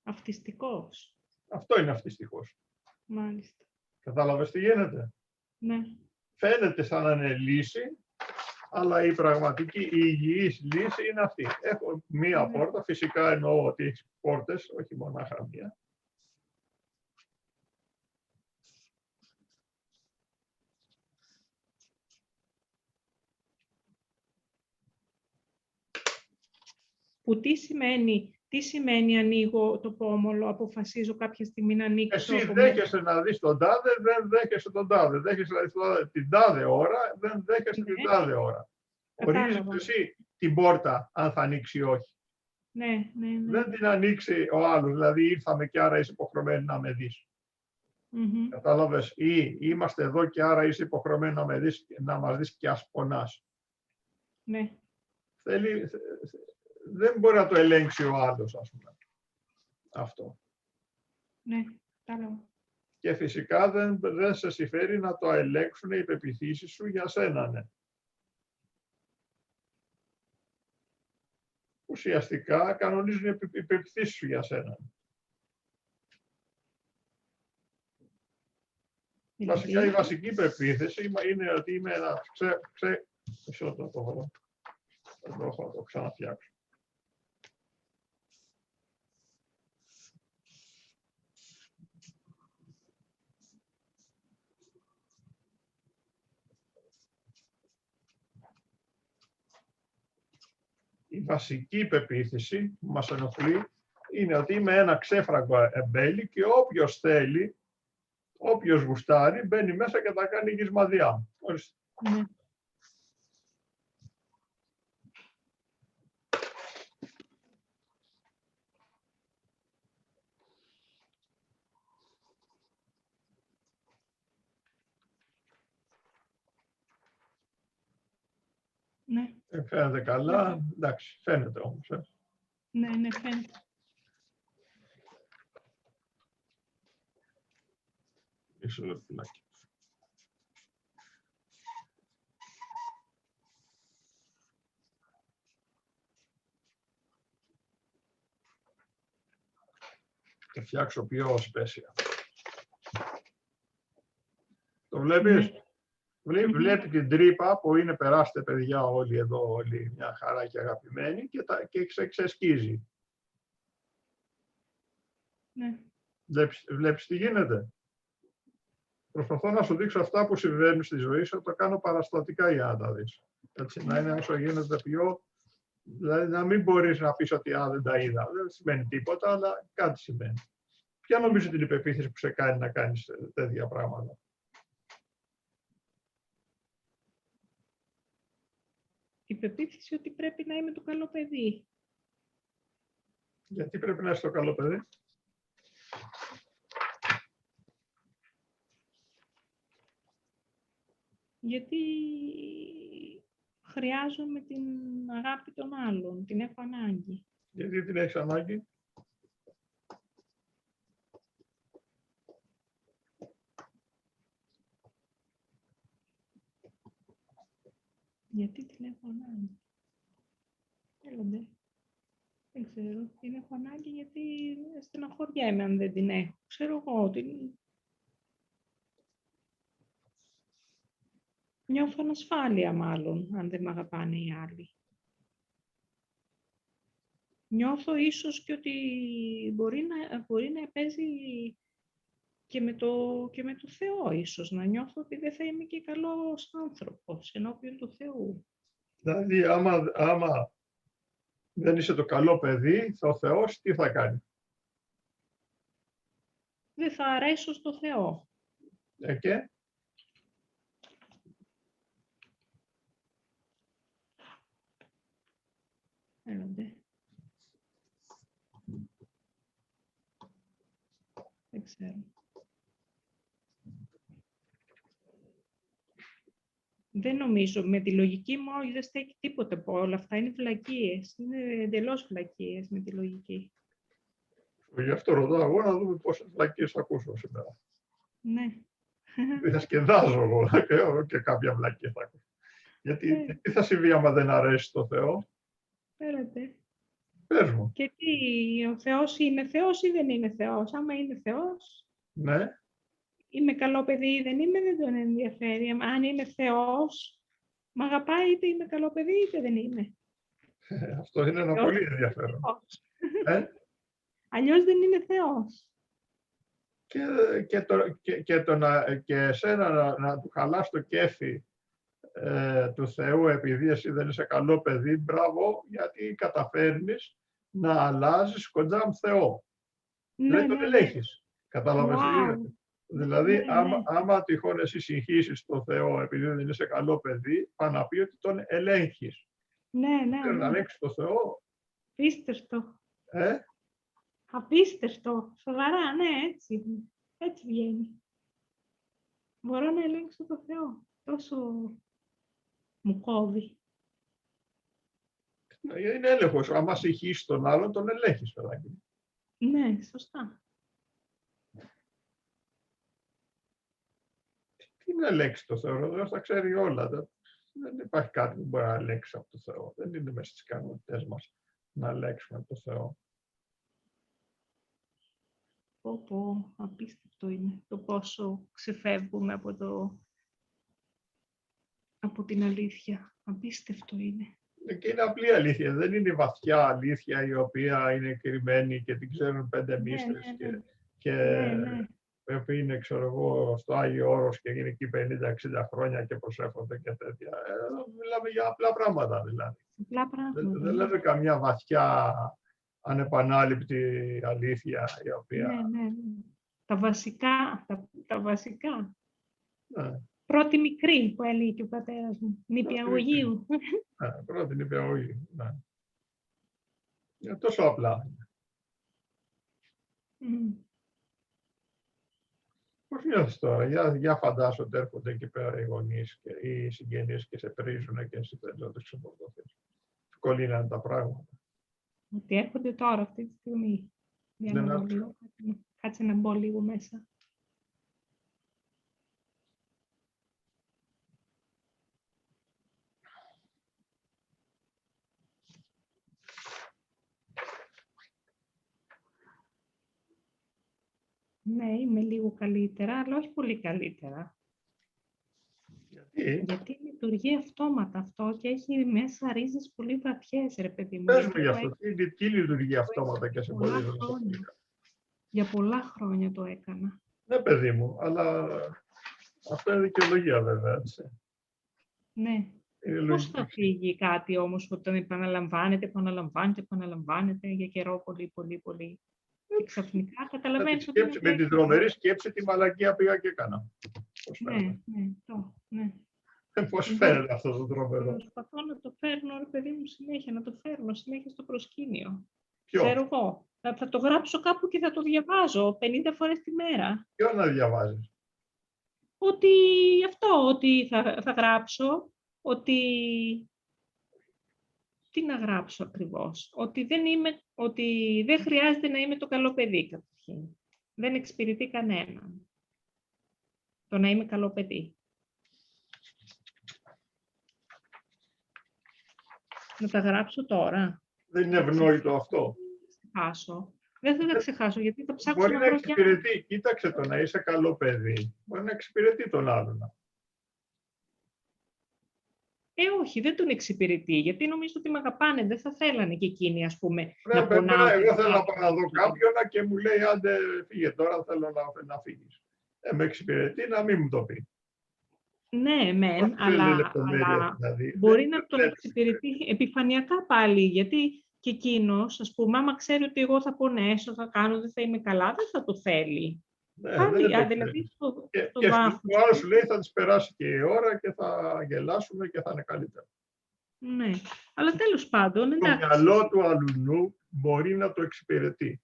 Αυτιστικός. Αυτό είναι αυτιστοιχώς. Μάλιστα. Κατάλαβες τι γίνεται? Ναι. Φαίνεται σαν να είναι λύση, αλλά η πραγματική, η υγιής λύση είναι αυτή. Έχω μία πόρτα, φυσικά εννοώ ότι έχει πόρτες, όχι μονάχα μία. Που τι σημαίνει ανοίγω το πόμολο, αποφασίζω κάποια στιγμή να ανοίξω. Εσύ δέχεσαι να δεις τον τάδε, δεν δέχεσαι τον τάδε. Δέχεσαι να δεις την τάδε ώρα, δεν δέχεσαι την τάδε ώρα. Ορίζεις εσύ την πόρτα, αν θα ανοίξει ή όχι. Ναι. Δεν την ανοίξει ο άλλος, δηλαδή ήρθαμε και άρα είσαι υποχρεωμένη να με δεις. Κατάλαβες, ή είμαστε εδώ και άρα είσαι υποχρεωμένη να μας δεις και ας πονάς. Ναι. Δεν μπορεί να το ελέγξει ο άλλος, ας πούμε. Αυτό. Ναι, κατάλαβα. Και φυσικά δεν σε συμφέρει να το ελέγξουν οι πεποιθήσεις σου για σένα, ναι. Ουσιαστικά κανονίζουν οι πεποιθήσεις σου για σένα. Βασικά η βασική πεποίθηση είναι ότι είμαι ένα θα το ξαναφτιάξω. Η βασική πεποίθηση που μας ενοχλεί είναι ότι είμαι ένα ξέφραγκο εμπέλι και όποιος θέλει, όποιος γουστάρει, μπαίνει μέσα και τα κάνει γυσμαδιά. Ναι. Ναι. Φαίνεται καλά, εντάξει, φαίνεται όμως. Ναι, φαίνεται. Μισό λεπτάκι. Θα φτιάξω πιο σπέσια. Το βλέπεις? Ναι. Βλέπει την τρύπα που είναι, περάστε παιδιά όλοι εδώ, όλοι μια χαρά και αγαπημένοι και ξεσκίζει. Ναι. Βλέπεις τι γίνεται? Προσπαθώ να σου δείξω αυτά που συμβαίνουν στη ζωή σου, το κάνω παραστατικά για να τα δεις. Έτσι, να είναι όσο γίνεται πιο... Δηλαδή να μην μπορείς να πεις ότι δεν τα είδα. Δεν σημαίνει τίποτα, αλλά κάτι σημαίνει. Ποια νομίζω την υπεποίθηση που σε κάνει να κάνεις τέτοια πράγματα? Η πεποίθηση ότι πρέπει να είμαι το καλό παιδί. Γιατί πρέπει να είσαι το καλό παιδί? Γιατί χρειάζομαι την αγάπη των άλλων, την έχω ανάγκη. Γιατί την έχεις ανάγκη? Γιατί την έχω ανάγκη? Έλαντε. Δεν ξέρω. Την έχω ανάγκη γιατί στεναχωριέμαι αν δεν την έχω. Ξέρω εγώ ότι νιώθω ανασφάλεια μάλλον, αν δεν με αγαπάνε οι άλλοι. Νιώθω ίσως και ότι μπορεί να παίζει και με το Θεό ίσως. Να νιώθω ότι δεν θα είμαι και καλός άνθρωπος ενώπιον του Θεού. Δηλαδή, άμα δεν είσαι το καλό παιδί, ο Θεός τι θα κάνει? Δεν θα αρέσω στο Θεό. Και? Έλαντε. Δεν ξέρω. Δεν νομίζω. Με τη λογική μου όχι, δεν στέκει τίποτα από όλα αυτά. Είναι βλακίες. Είναι εντελώς βλακίες με τη λογική. Γι' αυτό ρωτάω εγώ να δούμε πόσες βλακίες θα ακούσω σήμερα. Ναι. Θα σκεδάζω εγώ και κάποια βλακία θα ακούσω. Γιατί τι θα συμβεί άμα δεν αρέσει το Θεό? Φέρετε. Πες μου. Και τι, ο Θεός είναι Θεός ή δεν είναι Θεός? Άμα είναι Θεός, Ναι. είμαι καλό παιδί ή δεν είμαι, δεν τον ενδιαφέρει. Αν είναι Θεός, μ' αγαπάει, είτε είμαι καλό παιδί είτε δεν είμαι. Αυτό είναι ένα Θεός πολύ είναι ενδιαφέρον. Θεός. Ε? Αλλιώς δεν είναι Θεός. Και εσένα να του χαλάς το κέφι του Θεού επειδή εσύ δεν είσαι καλό παιδί, μπράβο, γιατί καταφέρνεις να αλλάζεις κοντά με Θεό. Ναι, Δεν τον ναι, ναι. ελέγχεις. Κατάλαβες τι Wow. γίνεται. Δηλαδή, Ναι, ναι. άμα τυχόν εσύ συγχύσεις τον Θεό επειδή δεν είσαι καλό παιδί, πάει να πει ότι τον ελέγχεις. Ναι, ναι, Θέλει να ναι. ελέγξεις τον Θεό. Απίστευτο. Ε? Απίστευτο. Σοβαρά, ναι, έτσι. Έτσι βγαίνει. Μπορώ να ελέγξω το Θεό. Τόσο μου κόβει. Είναι έλεγχος. Άμα συγχύσεις τον άλλον, τον ελέγχεις, παιδάκι. Ναι, σωστά. Τι να ελέγξει το Θεό, ο Θεός τα ξέρει όλα. Δεν υπάρχει κάτι που μπορεί να ελέγξει από το Θεό. Δεν είναι μέσα στις ικανότητες μας να ελέγξουμε το Θεό. Πω, απίστευτο είναι το πόσο ξεφεύγουμε από την αλήθεια. Απίστευτο είναι. Και είναι απλή αλήθεια. Δεν είναι η βαθιά αλήθεια η οποία είναι κρυμμένη και την ξέρουν 5 μύστες και οι οποίοι είναι, ξέρω εγώ, στο Άγιο Όρος και είναι εκεί 50-60 χρόνια και προσεύχονται και τέτοια. Μιλάμε για απλά πράγματα δηλαδή. Απλά πράγματα. Δεν λέμε καμιά βαθιά ανεπανάληπτη αλήθεια η οποία... Ναι. Τα βασικά. Τα βασικά. Ναι. Πρώτη μικρή που έλεγε και ο πατέρας μου. Νηπιαγωγείου. Ναι, πρώτη νηπιαγωγή. Ναι. Είναι τόσο απλά. Πώς νιώθεις τώρα, για φαντάσου ότι έρχονται εκεί πέρα οι γονείς και οι συγγενείς και σε πρίζουν και εσύ θέλεις να τους ξεφορτωθείς. Ευκολύνανε τα πράγματα. Ότι έρχονται τώρα αυτή τη στιγμή. Για να μπω λίγο. Κάτσε να μπω λίγο μέσα. Ναι, είμαι λίγο καλύτερα, αλλά όχι πολύ καλύτερα. Γιατί λειτουργεί αυτόματα αυτό και έχει μέσα ρίζες πολύ βαθιές, ρε παιδί μου. Πες μου γι' αυτό, τι λειτουργεί αυτόματα και σε πολύ χρόνια. Για πολλά χρόνια το έκανα. Ναι, παιδί μου, αλλά αυτό είναι δικαιολογία βέβαια, έτσι. Ναι. Πώς θα φύγει κάτι όμως όταν επαναλαμβάνεται για καιρό πολύ. Και ξαφνικά καταλαβαίνεις ότι... Με τη δρομερή σκέψη τη μαλακία πήγα και έκανα. Ναι. Πώς φαίνεται αυτό το τρομερό. Προσπαθώ να το φέρνω, ρε παιδί μου, συνέχεια, να το φέρνω συνέχεια στο προσκήνιο. Ποιο? Ξέρω εγώ. Θα το γράψω κάπου και θα το διαβάζω 50 φορές τη μέρα. Ποιο να διαβάζεις? Ότι θα γράψω, ότι... Τι να γράψω ακριβώς? Ότι δεν χρειάζεται να είμαι το καλό παιδί, καταρχήν. Δεν εξυπηρετεί κανέναν το να είμαι καλό παιδί. Να τα γράψω τώρα. Δεν είναι ευνόητο αυτό. Δεν θα τα ξεχάσω, γιατί θα ψάξω να εξυπηρετεί. Κοίταξε το, να είσαι καλό παιδί. Μπορεί να εξυπηρετεί τον άλλον. Όχι, δεν τον εξυπηρετεί, γιατί νομίζω ότι με αγαπάνε. Δεν θα θέλανε και εκείνοι, ας πούμε, να πονάω. Εγώ θέλω να πάω να δω κάποιον και μου λέει, άντε φύγε τώρα, θέλω να φύγεις. Με εξυπηρετεί να μην μου το πει. Ναι, αλλά μπορεί να τον εξυπηρετεί επιφανειακά πάλι, γιατί και εκείνος, ας πούμε, άμα ξέρει ότι εγώ θα πονέσω, θα κάνω, δεν θα είμαι καλά, δεν θα το θέλει. Δηλαδή, και ο άλλος σου λέει θα της περάσει και η ώρα και θα γελάσουμε και θα είναι καλύτερα. Ναι, αλλά τέλος πάντων, εντάξει. Το μυαλό του αλουνού μπορεί να το εξυπηρετεί.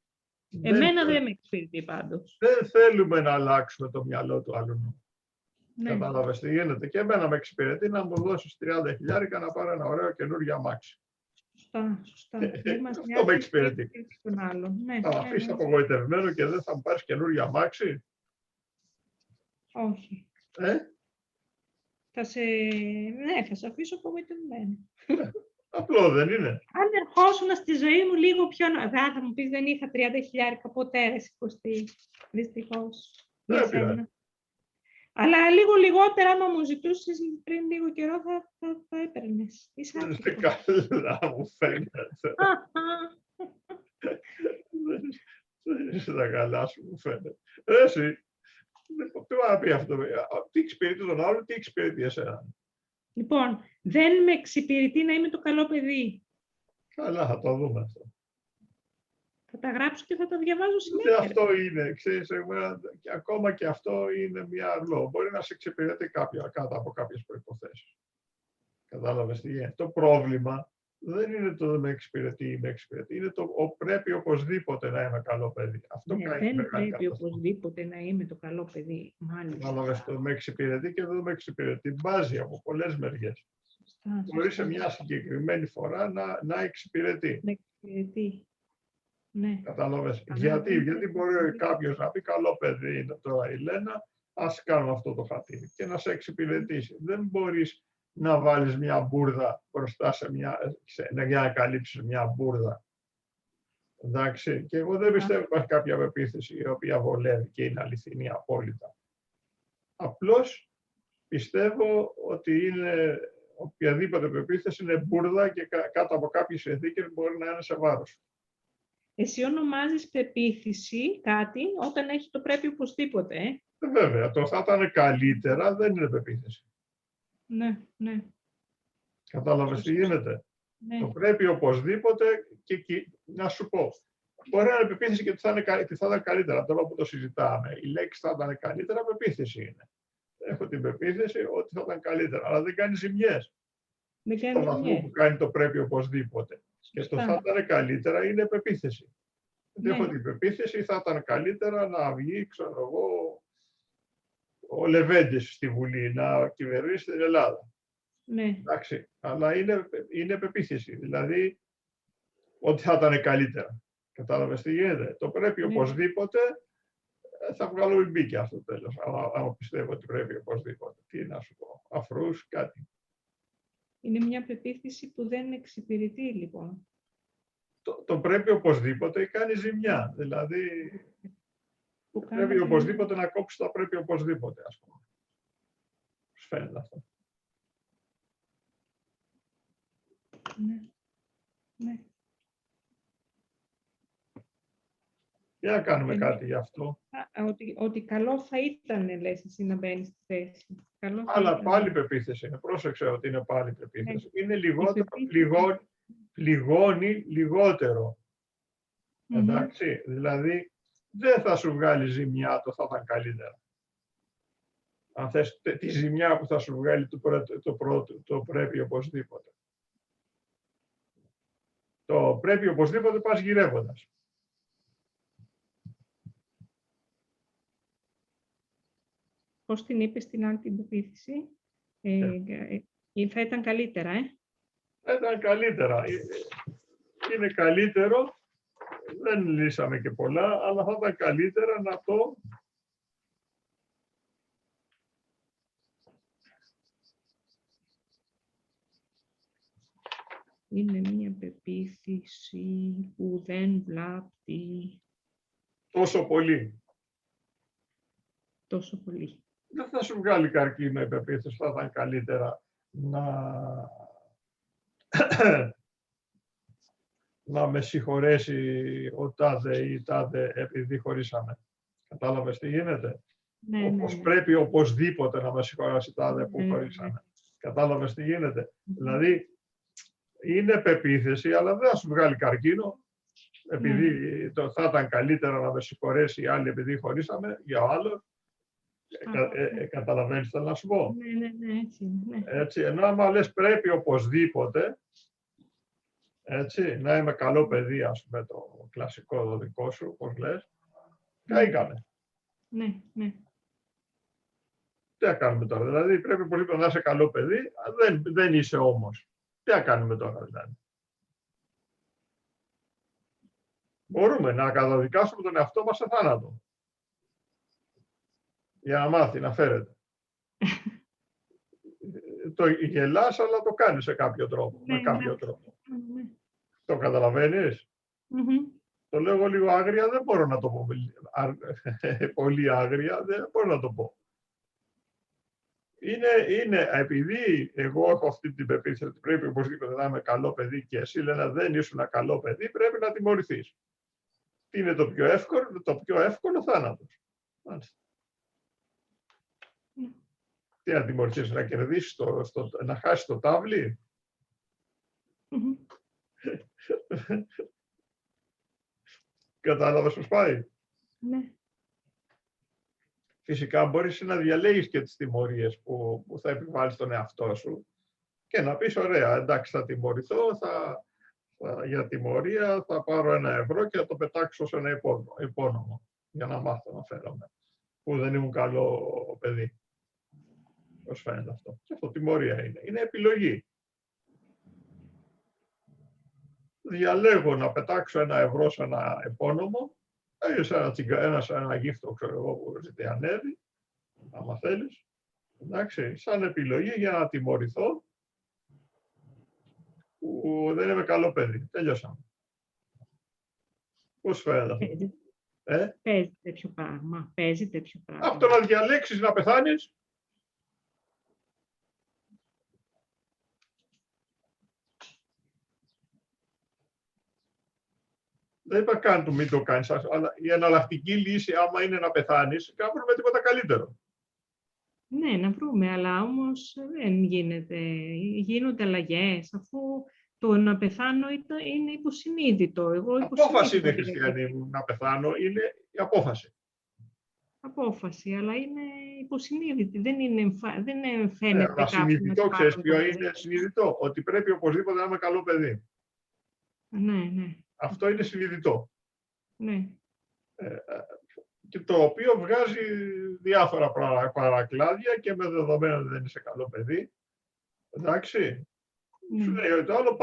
Εμένα δεν με εξυπηρετεί πάντως. Δεν θέλουμε να αλλάξουμε το μυαλό του αλουνού. Ναι. Κατάλαβες τι γίνεται. Και εμένα με εξυπηρετεί να μου δώσεις 30.000 να πάρω ένα ωραίο καινούργιο αμάξι. Σωστά. Αυτό με εξυπηρετεί. Θα με αφήσεις απογοητευμένο και δεν θα μου πάρεις καινούργιο αμάξι. Όχι. Θα σε αφήσω απογοητευμένο. Απλό δεν είναι. Αν ερχόσουν στη ζωή μου λίγο πιο... Θα μου πεις, δεν είχα 30.000 ποτέ, ρε Κωστή. Δυστυχώς. Για σένα. Αλλά λίγο λιγότερα, άμα μου ζητούσες πριν λίγο καιρό, θα έπαιρνες. Είσαι καλά, μου φαίνεται. Δεν είσαι τα καλά σου, μου φαίνεται. Εσύ, τι να πει αυτό, τι εξυπηρετεί τον άλλο, τι εξυπηρετεί εσένα. Λοιπόν, δεν με εξυπηρετεί να είμαι το καλό παιδί. Καλά, θα το δούμε αυτό. Θα τα γράψω και θα τα διαβάζω συνέχεια. Αυτό είναι, ξέρεις, και ακόμα και αυτό είναι μια αρλό. Μπορεί να σε εξυπηρετεί κάτω από κάποιες προϋποθέσεις. Κατάλαβες τι είναι. Το πρόβλημα δεν είναι το με εξυπηρετεί ή με εξυπηρετεί. Είναι το πρέπει οπωσδήποτε να είμαι καλό παιδί. Αυτό δεν πρέπει οπωσδήποτε να είμαι το καλό παιδί. Κατάλαβες, το με εξυπηρετεί και δεν με εξυπηρετεί. Μπάζει από πολλές μεριές. Μπορεί σε μια συγκεκριμένη φορά να εξυπηρετεί. Να εξυπηρετεί. Ναι. Κατάλαβες. Γιατί μπορεί κάποιος να πει καλό παιδί είναι τώρα η Λένα, ας κάνουμε αυτό το χατήρι και να σε εξυπηρετήσει. Δεν μπορείς να βάλεις μια μπουρδα μπροστά για να καλύψεις μια μπουρδα. Εντάξει. Και εγώ δεν πιστεύω ότι υπάρχει κάποια πεποίθηση η οποία βολεύει και είναι αληθινή απόλυτα. Απλώς πιστεύω ότι είναι οποιαδήποτε πεποίθηση είναι μπουρδα και κάτω από κάποιες συνθήκες μπορεί να είναι σε βάρος. Εσύ ονομάζεις πεποίθηση κάτι όταν έχει το πρέπει οπωσδήποτε. Βέβαια, το θα ήταν καλύτερα δεν είναι πεποίθηση. Ναι, ναι. Κατάλαβες τι γίνεται. Ναι. Το πρέπει οπωσδήποτε και να σου πω. Μπορεί να είναι πεποίθηση και ότι θα ήταν καλύτερα. Τώρα που το συζητάμε, η λέξη θα ήταν καλύτερα, πεποίθηση είναι. Έχω την πεποίθηση ότι θα ήταν καλύτερα, αλλά δεν κάνει ζημιές. Στον βαθμό που κάνει το πρέπει οπωσδήποτε. Και το θα ήταν καλύτερα είναι πεποίθηση. Ναι. Έχω την πεποίθηση, θα ήταν καλύτερα να βγει, ξέρω εγώ, ο Λεβέντης στη Βουλή, να κυβερνήσει την Ελλάδα. Ναι. Εντάξει, αλλά είναι πεποίθηση, δηλαδή ότι θα ήταν καλύτερα. Κατάλαβες τι γίνεται. Το πρέπει οπωσδήποτε, θα βγάλω μπήκε αυτό το τέλος, άμα πιστεύω ότι πρέπει οπωσδήποτε. Τι να σου πω, αφρούς κάτι. Είναι μια πεποίθηση που δεν εξυπηρετεί, λοιπόν. Το πρέπει οπωσδήποτε κάνει ζημιά. Δηλαδή, πρέπει οπωσδήποτε να κόψει το πρέπει οπωσδήποτε, ας πούμε. Πώς φαίνεται αυτό. Ναι. Ναι. Για να κάνουμε κάτι γι' αυτό. Ότι καλό θα ήταν, λες εσύ, να μπαίνεις στη θέση. Αλλά πάλι πεποίθηση είναι. Πρόσεξε ότι είναι πάλι πεποίθηση. Είναι λιγότερο, πληγώνει λιγότερο. Εντάξει, δηλαδή δεν θα σου βγάλει ζημιά, το θα ήταν καλύτερα. Αν θες τη ζημιά που θα σου βγάλει το πρέπει οπωσδήποτε. Το πρέπει οπωσδήποτε πας γυρεύοντας. Πώς την είπες την άλλη την πεποίθηση, θα ήταν καλύτερα, Θα ήταν καλύτερα. Είναι καλύτερο, δεν λύσαμε και πολλά, αλλά θα ήταν καλύτερα να το... Είναι μια πεποίθηση που δεν βλάπτει τόσο πολύ. Τόσο πολύ. Δεν θα σου βγάλει καρκίνο η πεποίθηση, θα ήταν καλύτερα να με συγχωρέσει ο τάδε ή τάδε επειδή χωρίσαμε. Κατάλαβες τι γίνεται. Ναι, όπως πρέπει οπωσδήποτε να με συγχωρέσει τάδε που χωρίσαμε. Κατάλαβες τι γίνεται. Δηλαδή, είναι πεποίθηση, αλλά δεν θα σου βγάλει καρκίνο. Επειδή θα ήταν καλύτερα να με συγχωρέσει η άλλη επειδή χωρίσαμε για ο άλλος. Καταλαβαίνεις τι θέλω να σου πω. Ναι, έτσι. Ενώ άμα λες πρέπει οπωσδήποτε, έτσι, να είμαι καλό παιδί, ας πούμε, το κλασικό το δικό σου, όπως λες, καήκαμε. Ναι. Τι θα κάνουμε τώρα, δηλαδή πρέπει οπωσδήποτε να είσαι καλό παιδί, δεν είσαι όμως. Τι θα κάνουμε τώρα, δηλαδή. Μπορούμε να καταδικάσουμε τον εαυτό μας σε θάνατο. Για να μάθει, να φέρεται. Το γελάς, αλλά το κάνεις σε κάποιο τρόπο. Με κάποιο τρόπο. Το καταλαβαίνεις? Μμμ. Το λέω εγώ λίγο άγρια, δεν μπορώ να το πω. Πολύ άγρια, δεν μπορώ να το πω. Είναι επειδή εγώ έχω αυτή την πεποίθηση ότι πρέπει οπωσδήποτε να είμαι καλό παιδί και εσύ λένε δεν ήσουν ένα καλό παιδί, πρέπει να τιμωρηθείς. Τι είναι το πιο εύκολο θάνατος. Μάλιστα. Τι να τιμωρηθείς, να κερδίσεις, να χάσεις το τάβλι. Μμμ. Κατάλαβες πώς πάει? Ναι. Φυσικά μπορείς να διαλέγεις και τις τιμωρίες που θα επιβάλλεις στον εαυτό σου και να πεις ωραία, εντάξει θα τιμωρηθώ, για τιμωρία θα πάρω 1 ευρώ και θα το πετάξω σε ένα υπόνομο για να μάθω να φέρομαι, που δεν ήμουν καλό παιδί. Πώς φαίνεται αυτό? Και αυτό τιμωρία είναι. Είναι επιλογή. Διαλέγω να πετάξω 1 ευρώ σε ένα επώνυμο, σε ένα γύφτο, ξέρω εγώ, που ζητιανεύει, άμα θέλεις. Εντάξει, σαν επιλογή για να τιμωρηθώ, που δεν είμαι καλό παιδί. Τελειώσαμε. Πώς φαίνεται αυτό? Παίζει τέτοιο πράγμα. Παίζει τέτοιο πράγμα. Αυτό να διαλέξεις να πεθάνεις. Δεν είπα καν του μην το κάνεις, αλλά η εναλλακτική λύση, άμα είναι να πεθάνεις, να βρούμε τίποτα καλύτερο. Ναι, να βρούμε, αλλά όμως δεν γίνεται. Γίνονται αλλαγές, αφού το να πεθάνω είναι υποσυνείδητο. Απόφαση είναι, Χριστιανή μου, να πεθάνω, είναι η απόφαση. Απόφαση, αλλά είναι υποσυνείδητη. Δεν φαίνεται αλλά συνειδητό, ξέρεις ποιο είναι συνειδητό? Ότι πρέπει οπωσδήποτε να είμαι καλό παιδί. Ναι, ναι. Αυτό είναι συνειδητό. Ναι. Και το οποίο βγάζει διάφορα παρακλάδια και με δεδομένο ότι δεν είσαι καλό παιδί. Εντάξει. Σου λέει το άλλο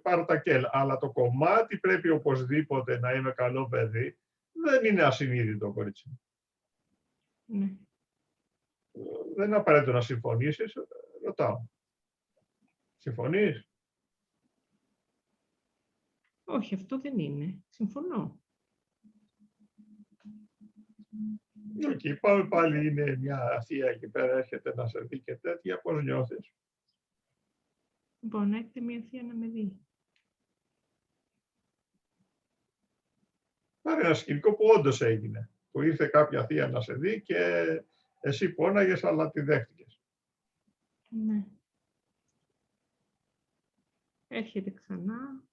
πάρε τα κέλα. Αλλά το κομμάτι πρέπει οπωσδήποτε να είμαι καλό παιδί δεν είναι ασυνείδητο, κορίτσι. Ναι. Δεν είναι απαραίτητο να συμφωνήσεις. Ρωτάω. Συμφωνείς? Όχι, αυτό δεν είναι. Συμφωνώ. Εκεί πάμε πάλι, είναι μια θεία εκεί πέρα, έρχεται να σε δει και τέτοια, πώς νιώθεις? Λοιπόν, έρχεται μια θεία να με δει. Πάρε ένα σκηνικό που όντως έγινε, που ήρθε κάποια θεία να σε δει και εσύ πόναγες, αλλά τη δέχτηκες. Ναι. Έρχεται ξανά.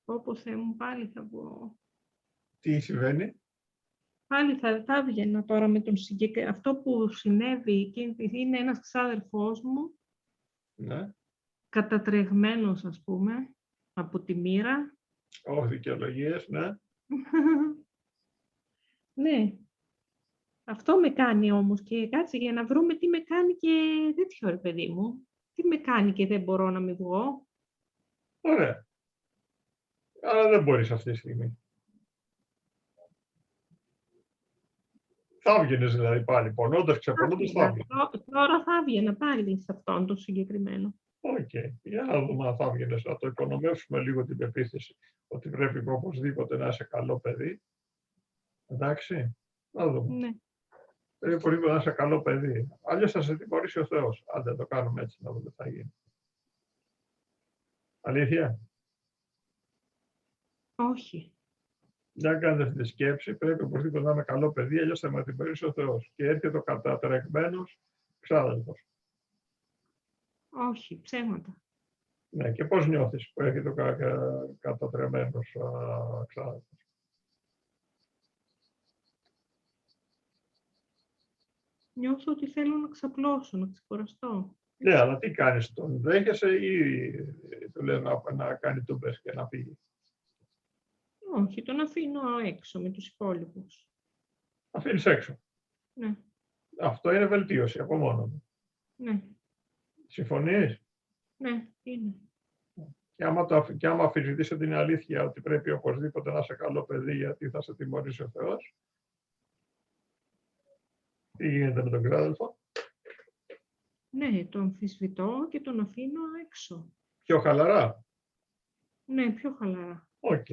Όπως Θεέ μου, πάλι θα πω. Τι συμβαίνει? Πάλι θα έβγαινα τώρα με τον συγκεκριμένο. Αυτό που συνέβη είναι ένας ξάδερφός μου, Ναι. κατατρεγμένος, ας πούμε, από τη μοίρα. Όχι δικαιολογίες, ναι. Ναι. Αυτό με κάνει όμως και κάτσε για να βρούμε τι με κάνει και τέτοιο, ρε παιδί μου. Τι με κάνει και δεν μπορώ να μην βγω. Ωραία. Αλλά δεν μπορείς αυτή τη στιγμή. Θα έβγαινες δηλαδή πάλι, πονώντας, ξεπονώντας, θα έβγαινες. Τώρα θα έβγαινα πάλι σε αυτόν τον συγκεκριμένο. Οκ. Για να δούμε αν θα έβγαινες, να το οικονομεύσουμε λίγο την πεποίθηση ότι πρέπει οπωσδήποτε να είσαι καλό παιδί. Εντάξει, να δούμε. Ναι. Πρέπει οπωσδήποτε να είσαι καλό παιδί. Αλλιώς θα σε τιμωρήσει ο Θεός. Αν δεν το κάνουμε έτσι, να δούμε τι θα γίνει. Αλήθεια. Όχι. Για κάνετε αυτή τη σκέψη, πρέπει οπωσδήποτε να είμαι καλό παιδί, αλλιώς θα με τιμωρήσει ο Θεός. Και έρχεται ο κατατρεγμένος ξάδελφος. Όχι, ψέματα. Ναι, και πώς νιώθεις που έρχεται ο κατατρεγμένος ξάδελφος? Νιώθω ότι θέλω να ξαπλώσω, να ξεκουραστώ. Ναι, αλλά τι κάνεις, τον δέχεσαι ή του λες να κάνει τούμπες και να φύγει? Όχι, τον αφήνω έξω με τους υπόλοιπους. Αφήνεις έξω. Ναι. Αυτό είναι βελτίωση από μόνο του. Ναι. Συμφωνείς? Ναι, είναι. Και άμα αφισβητήσω την αλήθεια ότι πρέπει οπωσδήποτε να είσαι καλό παιδί γιατί θα σε τιμωρήσει ο Θεός, Τι γίνεται με τον ξάδελφο? Ναι, τον αμφισβητώ και τον αφήνω έξω. Πιο χαλαρά. Ναι, πιο χαλαρά. Οκ.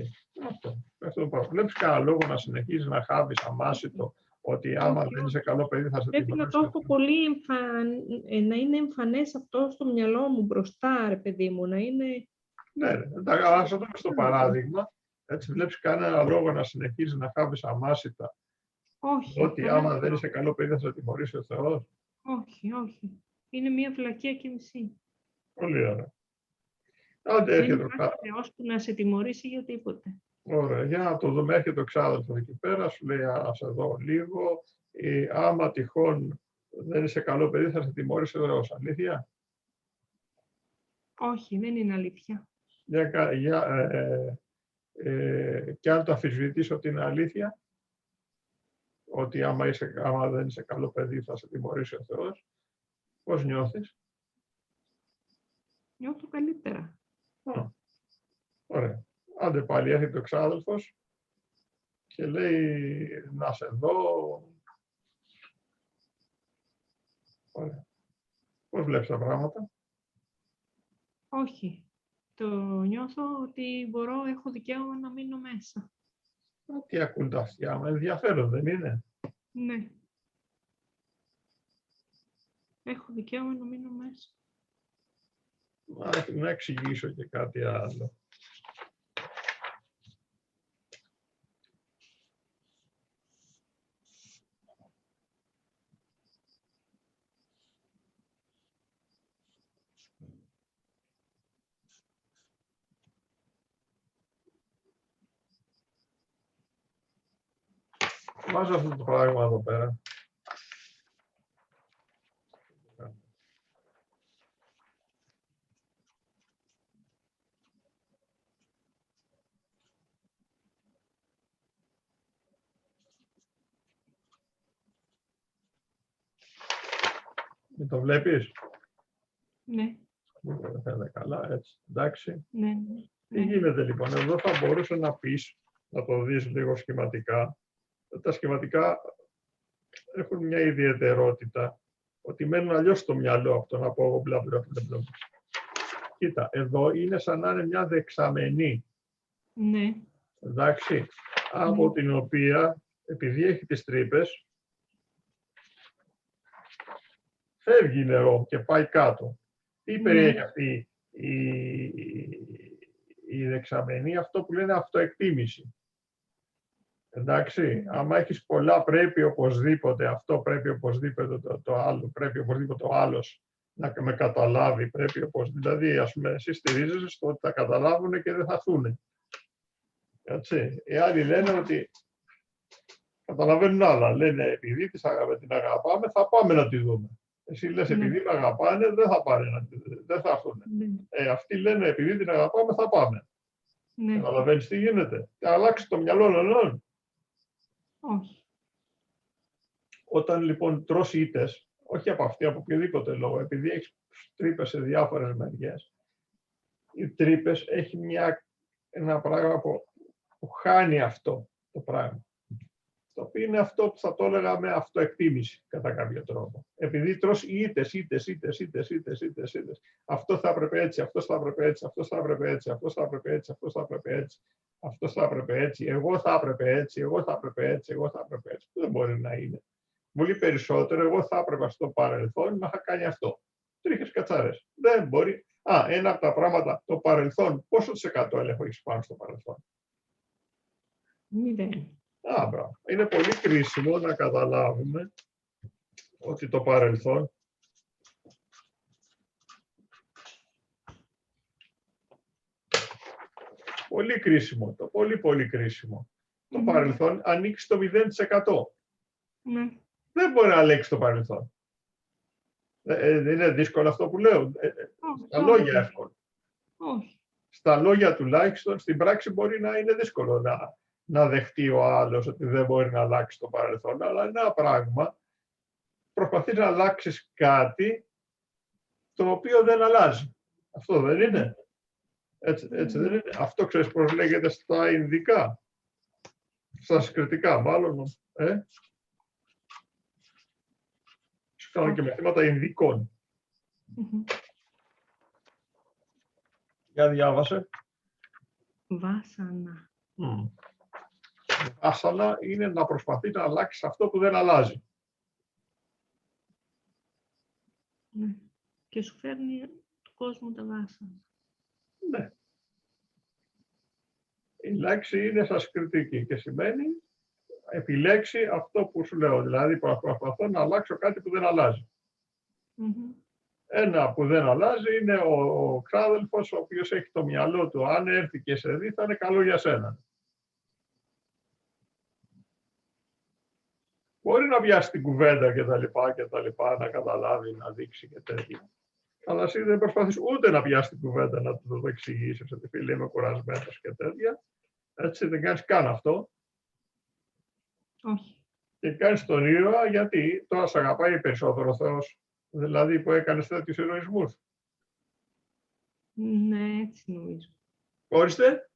Αυτό το πράγμα. Βλέπεις κανένα λόγο να συνεχίζεις να χάβεις αμάσιτο ότι άμα Όχι, δεν είσαι καλό παιδί θα σε πρέπει να τιμωρήσει. το έχω πολύ να είναι εμφανές αυτό στο μυαλό μου μπροστά, ρε παιδί μου, να είναι... Ναι, ας το δούμε στο παράδειγμα. Έτσι βλέπεις κανένα λόγο να συνεχίζεις να χάβεις αμάσιτα Όχι. ότι άμα δεν είσαι καλό παιδί θα σε τιμωρήσει ο Θεός. Όχι, όχι. Είναι μια βλακεία και μισή. Πολύ ωραία. Άντε Δεν έρχεται ο υπάρχει Θεός που να σε τιμωρήσει για τίποτε. Ωραία, για να το δούμε. Έρχεται ο ξάδελφος εκεί πέρα, σου λέει ας εδώ λίγο. Άμα τυχόν δεν είσαι καλό παιδί θα σε τιμωρήσει ο Θεός. Αλήθεια? Όχι, δεν είναι αλήθεια. Και αν το αμφισβητήσω ότι είναι αλήθεια, ότι άμα δεν είσαι καλό παιδί θα σε τιμωρήσει ο Θεός, πώς νιώθεις? Νιώθω καλύτερα. Ωραία. Άντε πάλι έρχεται ο ξάδελφος και λέει να σε δω. Ωραία. Πώς βλέπεις τα πράγματα? Όχι. Το νιώθω ότι έχω δικαίωμα να μείνω μέσα. Τι ακούν τα αυτιά μου, ενδιαφέρον δεν είναι? Ναι. Έχω δικαίωμα να μείνω μέσα. Να εξηγήσω και κάτι άλλο. Βάζω αυτό το πράγμα εδώ πέρα. Μην το βλέπεις? Ναι. Δεν φαίνεται καλά, έτσι. Εντάξει. Ναι. Τι γίνεται λοιπόν, εδώ θα μπορούσε να πεις, να το δεις λίγο σχηματικά. Τα σχηματικά έχουν μια ιδιαιτερότητα, ότι μένουν αλλιώς στο μυαλό αυτό να πω εγώ μπλα μπλα μπλα. Κοίτα, εδώ είναι σαν να είναι μια δεξαμενή. Ναι. Εντάξει, από την οποία, επειδή έχει τις τρύπες, φεύγει νερό και πάει κάτω. Τι περιέχει αυτή η δεξαμενή? Αυτό που λένε αυτοεκτίμηση. Εντάξει, άμα έχεις πολλά πρέπει οπωσδήποτε αυτό, πρέπει οπωσδήποτε το άλλο, πρέπει οπωσδήποτε ο άλλος να με καταλάβει, πρέπει οπωσδήποτε. Δηλαδή, ας πούμε, εσύ στηρίζεσαι στο ότι θα καταλάβουν και δεν θα έρθουν. Έτσι. Οι άλλοι λένε ότι καταλαβαίνουν άλλα. Λένε επειδή την αγαπάμε, θα πάμε να τη δούμε. Εσύ λες επειδή με αγαπάνε, δεν θα πάνε, δεν θα έρθουν. Αυτοί λένε επειδή την αγαπάμε, θα πάμε. Καταλαβαίνεις τι γίνεται? Αλλάξει το μυαλό όλων. Όχι. Όταν λοιπόν τρως ήττες, όχι από αυτή, από οποιοδήποτε λόγο, επειδή έχεις τρύπες σε διάφορες μεριές, οι τρύπες έχει ένα πράγμα που χάνει αυτό το πράγμα. Το οποίο είναι αυτό που θα το έλεγα με αυτοεκτίμηση, κατά κάποιο τρόπο. Επειδή τρως ήττες. Αυτό θα έπρεπε έτσι, αυτό θα έπρεπε έτσι, αυτό θα έπρεπε έτσι, αυτό θα έπρεπε έτσι, αυτό θα έπρεπε έτσι, αυτό θα έπρεπε έτσι, εγώ θα έπρεπε έτσι, εγώ θα έπρεπε έτσι, εγώ θα έπρεπε έτσι. Δεν μπορεί να είναι. Πολύ περισσότερο, εγώ θα έπρεπε στο παρελθόν να είχα κάνει αυτό. Τρίχες κατσάρες. Δεν μπορεί. Ένα από τα πράγματα, το παρελθόν, πόσο της 100 έλεγχο έχεις πάνω στο παρελθόν? 0. Μπράβο. Είναι πολύ κρίσιμο να καταλάβουμε ότι το παρελθόν πολύ κρίσιμο, πολύ κρίσιμο. Το παρελθόν ανήκει στο 0%. Ναι. Δεν μπορεί να αλλάξει το παρελθόν. Δεν είναι δύσκολο αυτό που λέω. Στα λόγια εύκολο. Όχι. Στα λόγια τουλάχιστον, στην πράξη μπορεί να είναι δύσκολο να δεχτεί ο άλλος ότι δεν μπορεί να αλλάξει το παρελθόν, αλλά είναι ένα πράγμα. Προσπαθείς να αλλάξεις κάτι το οποίο δεν αλλάζει. Αυτό δεν είναι? Έτσι δεν είναι? Αυτό ξέρεις πώς λέγεται στα Ινδικά, στα Σανσκριτικά μάλλον. Κάνω και μαθήματα Ινδικών. Για διάβασε. Βάσανα. Βάσανα είναι να προσπαθεί να αλλάξει αυτό που δεν αλλάζει. Ναι. Και σου φέρνει του κόσμου τα βάσανα. Ναι. Η λέξη είναι σανσκριτική και σημαίνει επιλέξει αυτό που σου λέω. Δηλαδή προσπαθώ να αλλάξω κάτι που δεν αλλάζει. Ένα που δεν αλλάζει είναι ο ξάδελφος ο οποίος έχει το μυαλό του. Αν έρθει και σε δει θα είναι καλό για σένα. Μπορεί να πιάσει την κουβέντα και τα λοιπά, να καταλάβει, να δείξει και τέτοια. Αλλά εσύ δεν προσπαθείς ούτε να πιάσει την κουβέντα, να του το εξηγήσεις ότι φίλε είμαι κουρασμένος και τέτοια. Έτσι δεν κάνεις καν αυτό. Όχι. Και κάνεις τον ήρωα γιατί τώρα σε αγαπάει περισσότερο ο Θεός. Δηλαδή που έκανες τέτοιους ηρωισμούς. Ναι, έτσι νομίζω. Ορίστε.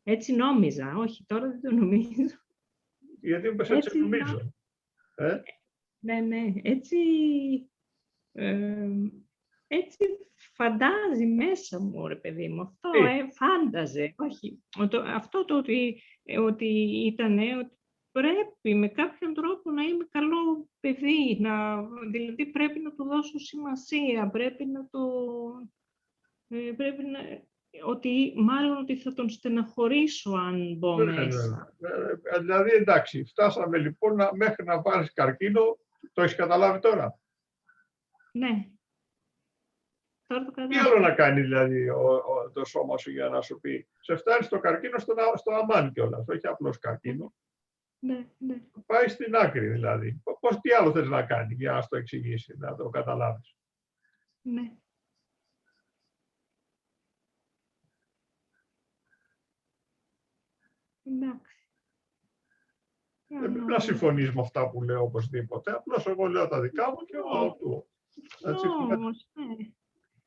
Έτσι νόμιζα. Όχι, τώρα δεν το νομίζω. Γιατί μου πες έτσι νομίζω. Ναι, ναι. Έτσι φαντάζει μέσα μου, ρε παιδί μου. Αυτό φάνταζε. Όχι. Αυτό το ότι ήταν, ότι πρέπει με κάποιον τρόπο να είμαι καλό παιδί. Δηλαδή πρέπει να του δώσω σημασία. Πρέπει να μάλλον ότι θα τον στεναχωρήσω αν μπω μέσα. Δηλαδή εντάξει, φτάσαμε λοιπόν μέχρι να πάρεις καρκίνο. Το έχεις καταλάβει τώρα. Ναι. Τι άλλο να κάνει δηλαδή το σώμα σου για να σου πει. Σε φτάνει το καρκίνο στο αμάν κιόλας, όχι απλώς καρκίνο. Ναι, ναι. Πάει στην άκρη δηλαδή. Τι άλλο θες να κάνει για να σου το εξηγήσει, να το καταλάβεις. Ναι. εντάξει. Δεν πρέπει να συμφωνείς με αυτά που λέω οπωσδήποτε. Απλώς εγώ λέω τα δικά μου και του. Όμως, ναι.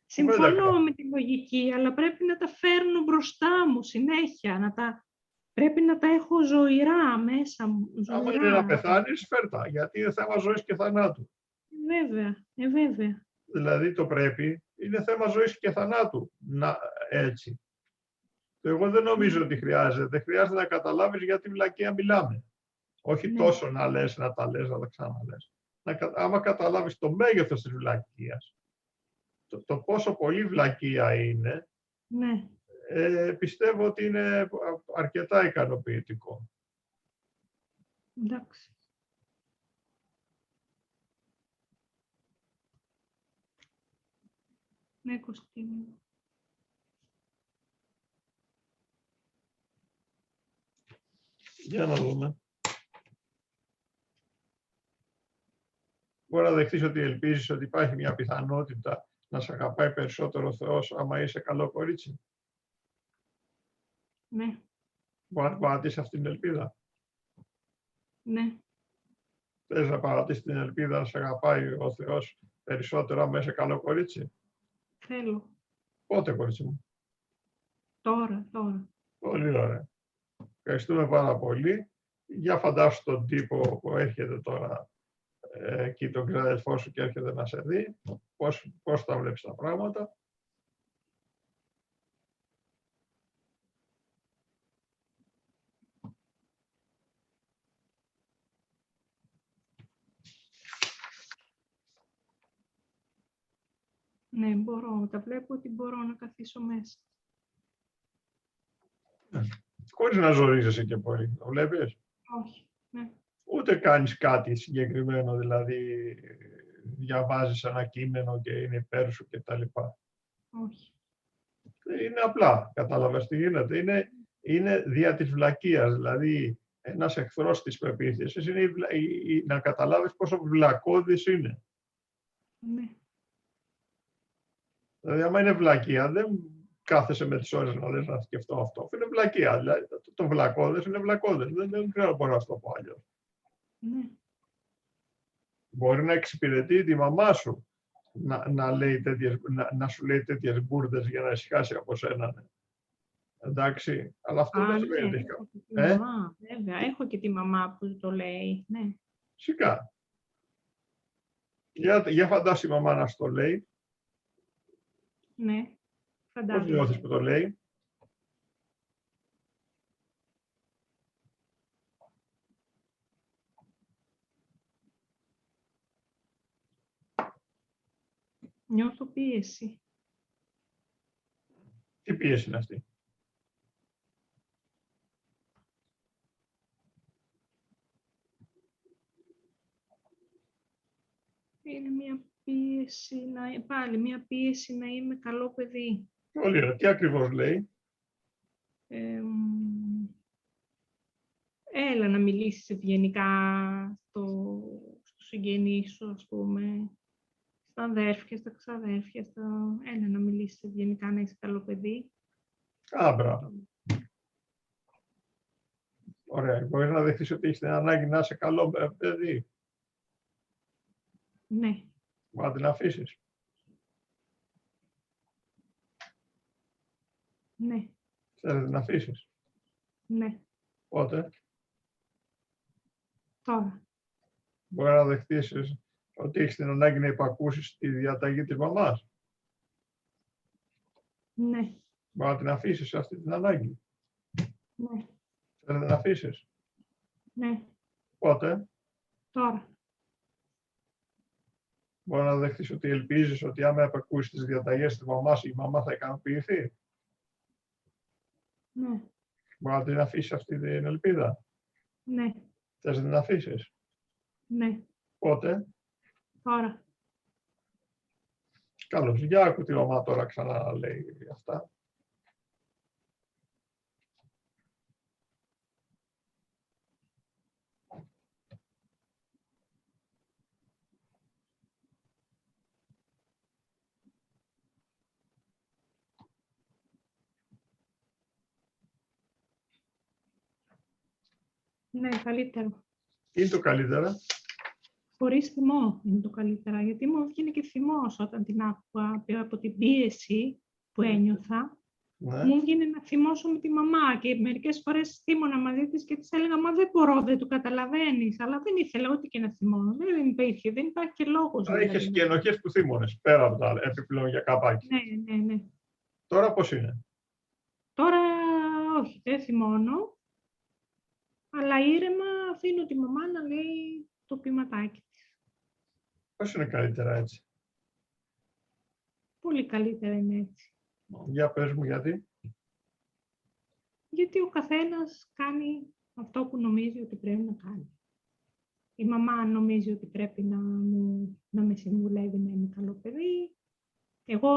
Συμφωνώ με τη λογική, αλλά πρέπει να τα φέρνω μπροστά μου συνέχεια. Πρέπει να τα έχω ζωηρά μέσα μου. Άμα είναι να πεθάνεις, φέρτα. Γιατί είναι θέμα ζωής και θανάτου. Βέβαια, βέβαια. Δηλαδή το πρέπει, είναι θέμα ζωής και θανάτου. Έτσι. Εγώ δεν νομίζω ότι χρειάζεται. Δεν χρειάζεται να καταλάβεις γιατί βλακεία μιλάμε. Όχι τόσο να λες, να τα λες, να τα ξαναλες. Άμα καταλάβεις το μέγεθος της βλακείας, το πόσο πολύ βλακεία είναι, πιστεύω ότι είναι αρκετά ικανοποιητικό. Εντάξει. Ναι, Κωστίνη. Για να δούμε. Μπορεί να δεχτείς ότι ελπίζεις ότι υπάρχει μια πιθανότητα να σε αγαπάει περισσότερο ο Θεός άμα είσαι καλό κορίτσι. Ναι. Μπορεί να παρατήσεις αυτή την ελπίδα. Ναι. Θες να παρατήσεις την ελπίδα να σε αγαπάει ο Θεός περισσότερο άμα είσαι καλό κορίτσι. Θέλω. Πότε, κορίτσι μου? Τώρα. Πολύ ωραία. Ευχαριστούμε πάρα πολύ. Για φαντάσου τον τύπο που έρχεται τώρα εκεί τον ξαδελφό σου και έρχεται να σε δει. Πώς θα βλέπεις τα πράγματα. Ναι, μπορώ. Τα βλέπω ότι μπορώ να καθίσω μέσα. Χωρίς να ζορίζεσαι και πολύ. Το βλέπεις. Όχι. Ναι. Ούτε κάνεις κάτι συγκεκριμένο, δηλαδή διαβάζεις ένα κείμενο και είναι υπέρ σου και τα λοιπά. Όχι. Είναι απλά, κατάλαβες τι γίνεται. Είναι δια της βλακείας, δηλαδή ένας εχθρός της πεποίθησης είναι να καταλάβεις πόσο βλακώδης είναι. Ναι. Δηλαδή, άμα είναι βλακεία, δεν κάθεσαι με τις ώρες να λες να σκεφτώ αυτό. Είναι βλακεία. Δηλαδή, το βλακώδες είναι βλακώδες. Δεν ξέρω πώς να το πω αλλιώς. Ναι. Μπορεί να εξυπηρετεί τη μαμά σου να σου λέει τέτοιες μπουρδες για να ησυχάσει από σένα. Ναι. Εντάξει, αλλά αυτό δεν σημαίνει ότι έχει μαμά, βέβαια. Έχω και τη μαμά που το λέει. Ναι. Φυσικά. Για φαντάσου η μαμά να σου το λέει. Ναι, Πώς φαντάζομαι. νιώθεις που το λέει? Νιώθω πίεση. Τι πίεση είναι αυτή? Είναι μια πίεση, πάλι μια πίεση να είμαι καλό παιδί. Πολύ ωραία. Τι ακριβώς λέει? Έλα να μιλήσεις ευγενικά στους συγγενείς σου, ας πούμε, στα αδέρφια, στα ξαδέρφια, έλα να μιλήσεις ευγενικά, να είσαι καλό παιδί. Μπράβο. Ωραία. Μπορείς να δεχτείς ότι έχεις την ανάγκη να είσαι καλό παιδί? Ναι. Να την αφήσεις? Ναι. Θέλεις να την αφήσεις? Ναι. Πότε? Τώρα. Μπορεί να δεχτείς ότι έχεις την ανάγκη να υπακούσεις τη διαταγή της μαμάς? Ναι. Μπορεί να την αφήσεις αυτή την ανάγκη? Ναι. Θέλεις να την αφήσεις? Ναι. Πότε? Τώρα. Μπορεί να δεχτείς ότι ελπίζεις ότι άμα υπακούσεις τις διαταγές της μαμάς, η μαμά θα ικανοποιηθεί? Ναι. Μπορεί να την αφήσεις αυτή την ελπίδα? Ναι. Θες να την αφήσεις? Ναι. Πότε? Τώρα. Καλώς. Για άκου τη μαμά τώρα ξανά λέει αυτά. Ναι, καλύτερο. Τι είναι το καλύτερα? Χωρίς θυμό είναι το καλύτερα, γιατί μου βγαίνει και θυμός όταν την άκουγα από την πίεση που ένιωθα. Ναι. Μου βγαίνει να θυμώσω με τη μαμά και μερικές φορές θύμωνα μαζί της και της έλεγα «Μα δεν μπορώ, δεν το καταλαβαίνεις», αλλά δεν ήθελα ούτε και να θυμώνω. Δεν υπήρχε, δεν υπάρχει και λόγος. Άρα Δηλαδή. είχες και ενοχές που θύμωνες, πέρα από τα επιπλέον για καπάκι. Ναι, ναι, ναι. Τώρα πώς είναι? Τώρα όχι, δεν θυμώνω, αλλά ήρεμα αφήνω τη μαμά να λέει το ποιηματάκι της. Πώς είναι καλύτερα έτσι? Πολύ καλύτερα είναι έτσι. Για πες μου γιατί. Γιατί ο καθένας κάνει αυτό που νομίζει ότι πρέπει να κάνει. Η μαμά νομίζει ότι πρέπει να με συμβουλεύει να είμαι καλό παιδί. Εγώ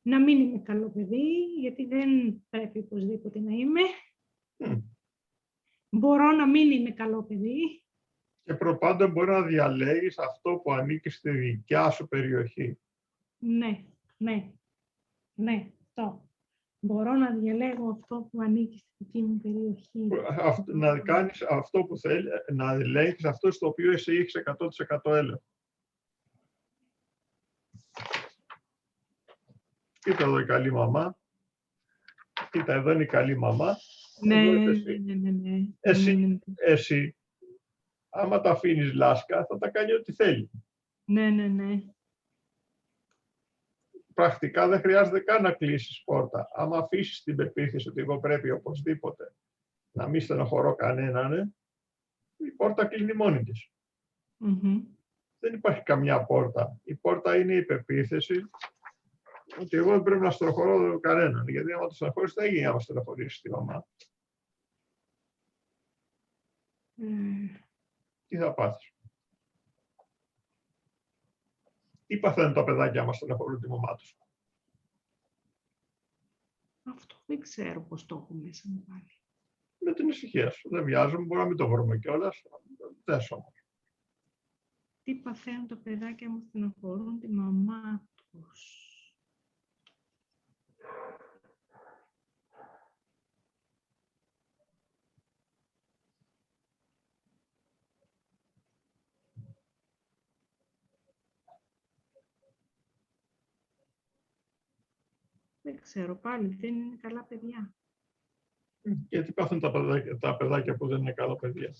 να μην είμαι καλό παιδί, γιατί δεν πρέπει οπωσδήποτε να είμαι. Μπορώ να μην είμαι καλό παιδί. Και προπάντων μπορεί να διαλέγεις αυτό που ανήκει στη δικιά σου περιοχή. Ναι, ναι, ναι, αυτό. Μπορώ να διαλέγω αυτό που ανήκει στη δική μου περιοχή. Να κάνεις αυτό που θέλει, να ελέγχεις αυτό στο οποίο εσύ έχεις 100% έλεγχο. Κοίτα εδώ η καλή μαμά. Κοίτα εδώ είναι η καλή μαμά. Ναι, ναι. Εσύ, άμα τα αφήνεις λάσκα, θα τα κάνει ό,τι θέλει. Ναι, ναι, ναι. Πρακτικά δεν χρειάζεται καν να κλείσεις πόρτα. Άμα αφήσεις την πεποίθηση ότι εγώ πρέπει οπωσδήποτε να μην στενοχωρώ κανέναν, η πόρτα κλείνει μόνη της. Δεν υπάρχει καμιά πόρτα. Η πόρτα είναι η πεποίθηση ότι εγώ δεν πρέπει να στενοχωρώ κανέναν. Γιατί άμα το στενοχωρείς, θα γίνει άμα στενοχωρήσεις τη μαμά. Τι θα πάθεις? Τι παθαίνουν τα παιδάκια άμα στενοχωρούν τη μαμά τους? Αυτό δεν ξέρω πώς το έχω μέσα μου πάλι. Με την ησυχία σου. Δεν βιάζομαι, μπορεί να μην το βρούμε κιόλας. Δες όμως. Τι παθαίνουν τα παιδάκια άμα στενοχωρούν τη μαμά τους? Δεν ξέρω, πάλι δεν είναι καλά παιδιά. Γιατί πάθουν τα παιδάκια που δεν είναι καλά παιδιά?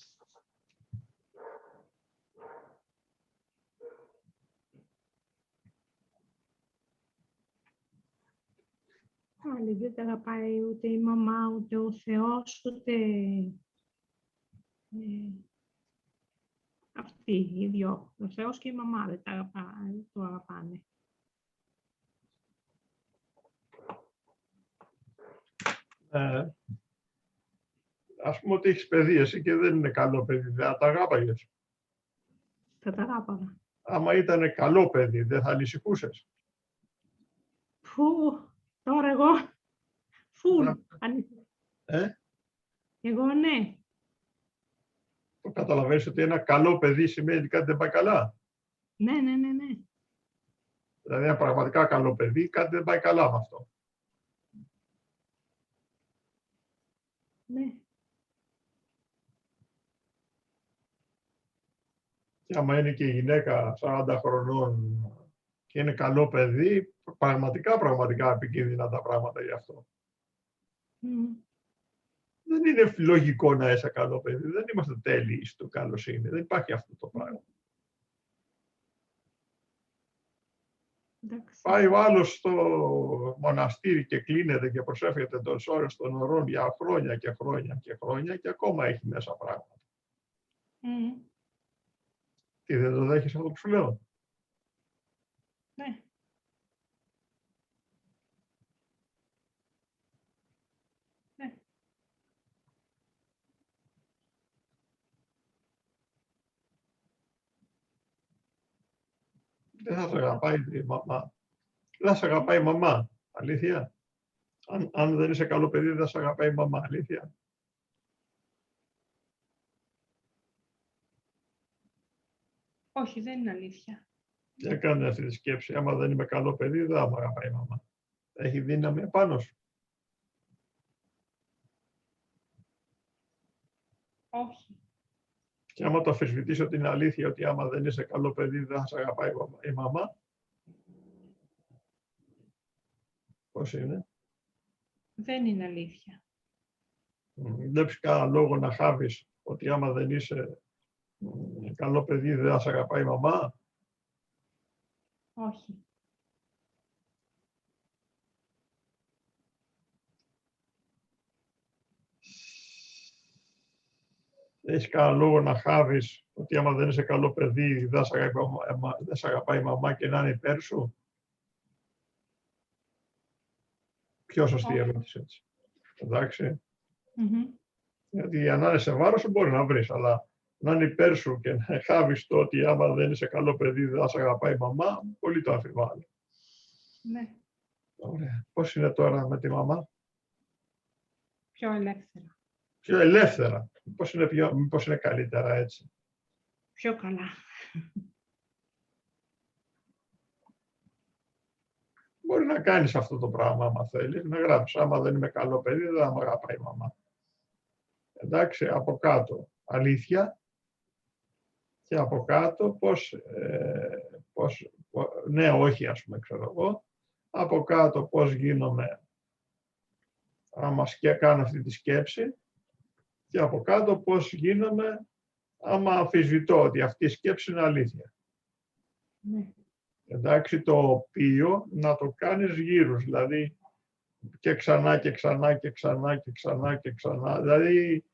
άλλη. Δεν τα αγαπάει ούτε η μαμά, ούτε ο Θεός, ούτε αυτοί οι δυο. Ο Θεός και η μαμά δεν το αγαπάνε. Ας πούμε ότι έχεις παιδί εσύ και δεν είναι καλό παιδί, δεν τα αγάπαγες. Θα τα αγάπαγα. Άμα ήταν καλό παιδί, δεν θα ανησυχούσες. Τώρα εγώ, φουλ. Εγώ ναι. Το καταλαβαίνεις ότι ένα καλό παιδί σημαίνει ότι κάτι δεν πάει καλά. Ναι. Δηλαδή ένα πραγματικά καλό παιδί, κάτι δεν πάει καλά με αυτό. Ναι. Και άμα είναι και η γυναίκα 40 χρονών και είναι καλό παιδί, πραγματικά επικίνδυνα τα πράγματα γι' αυτό. Δεν είναι λογικό να είσαι καλό παιδί. Δεν είμαστε τέλειοι στο καλοσύνη. Δεν υπάρχει αυτό το πράγμα. Πάει ο άλλος στο μοναστήρι και κλείνεται και προσεύχεται τους όρους των ωρών για χρόνια και ακόμα έχει μέσα πράγματα. Τι, δεν το δέχεσαι αυτό που σου λέω? Ναι. Δεν θα σε αγαπάει η μαμά. Δεν θα σε αγαπάει η μαμά. Αλήθεια. Αν δεν είσαι καλό παιδί, δεν θα σε αγαπάει η μαμά. Αλήθεια. Όχι, δεν είναι αλήθεια. Για κάνε αυτή τη σκέψη. Άμα δεν είμαι καλό παιδί, δεν θα με αγαπάει η μαμά. Έχει δύναμη επάνω σου. Όχι. Και άμα το αμφισβητήσω την αλήθεια ότι άμα δεν είσαι καλό παιδί, δεν θα σε αγαπάει η μαμά. Πώς είναι? Δεν είναι αλήθεια. Βλέπεις κανένα λόγο να χάβεις ότι άμα δεν είσαι καλό παιδί, δεν θα σε αγαπάει η μαμά. Όχι. Έχεις κανένα λόγο να χάβεις ότι άμα δεν είσαι καλό παιδί, δεν σε αγαπάει η μαμά και να είναι υπέρ σου. Πιο σωστή ερώτηση έτσι. Εντάξει. Γιατί για να είναι σε βάρος σου μπορεί να βρεις, αλλά να είναι υπέρ σου και να χάβεις το ότι άμα δεν είσαι καλό παιδί, δεν σε αγαπάει η μαμά, πολύ το αμφιβάλλω. Ναι. Ωραία. Πώς είναι τώρα με τη μαμά? Πιο ελεύθερα. Πιο ελεύθερα. Μήπως είναι καλύτερα έτσι? Πιο καλά. Μπορεί να κάνεις αυτό το πράγμα, άμα θέλεις, να γράψεις. Άμα δεν είμαι καλό παιδί, δεν θα με αγαπάει η μαμά. Εντάξει, από κάτω αλήθεια και από κάτω ναι, όχι, ας πούμε, ξέρω εγώ. Από κάτω πώς γίνομαι άμα κάνω αυτή τη σκέψη και από κάτω πώς γίνομαι άμα αμφισβητώ ότι αυτή η σκέψη είναι αλήθεια. Ναι. Εντάξει, το οποίο να το κάνεις γύρους, δηλαδή και ξανά και ξανά και ξανά και ξανά και ξανά. Δηλαδή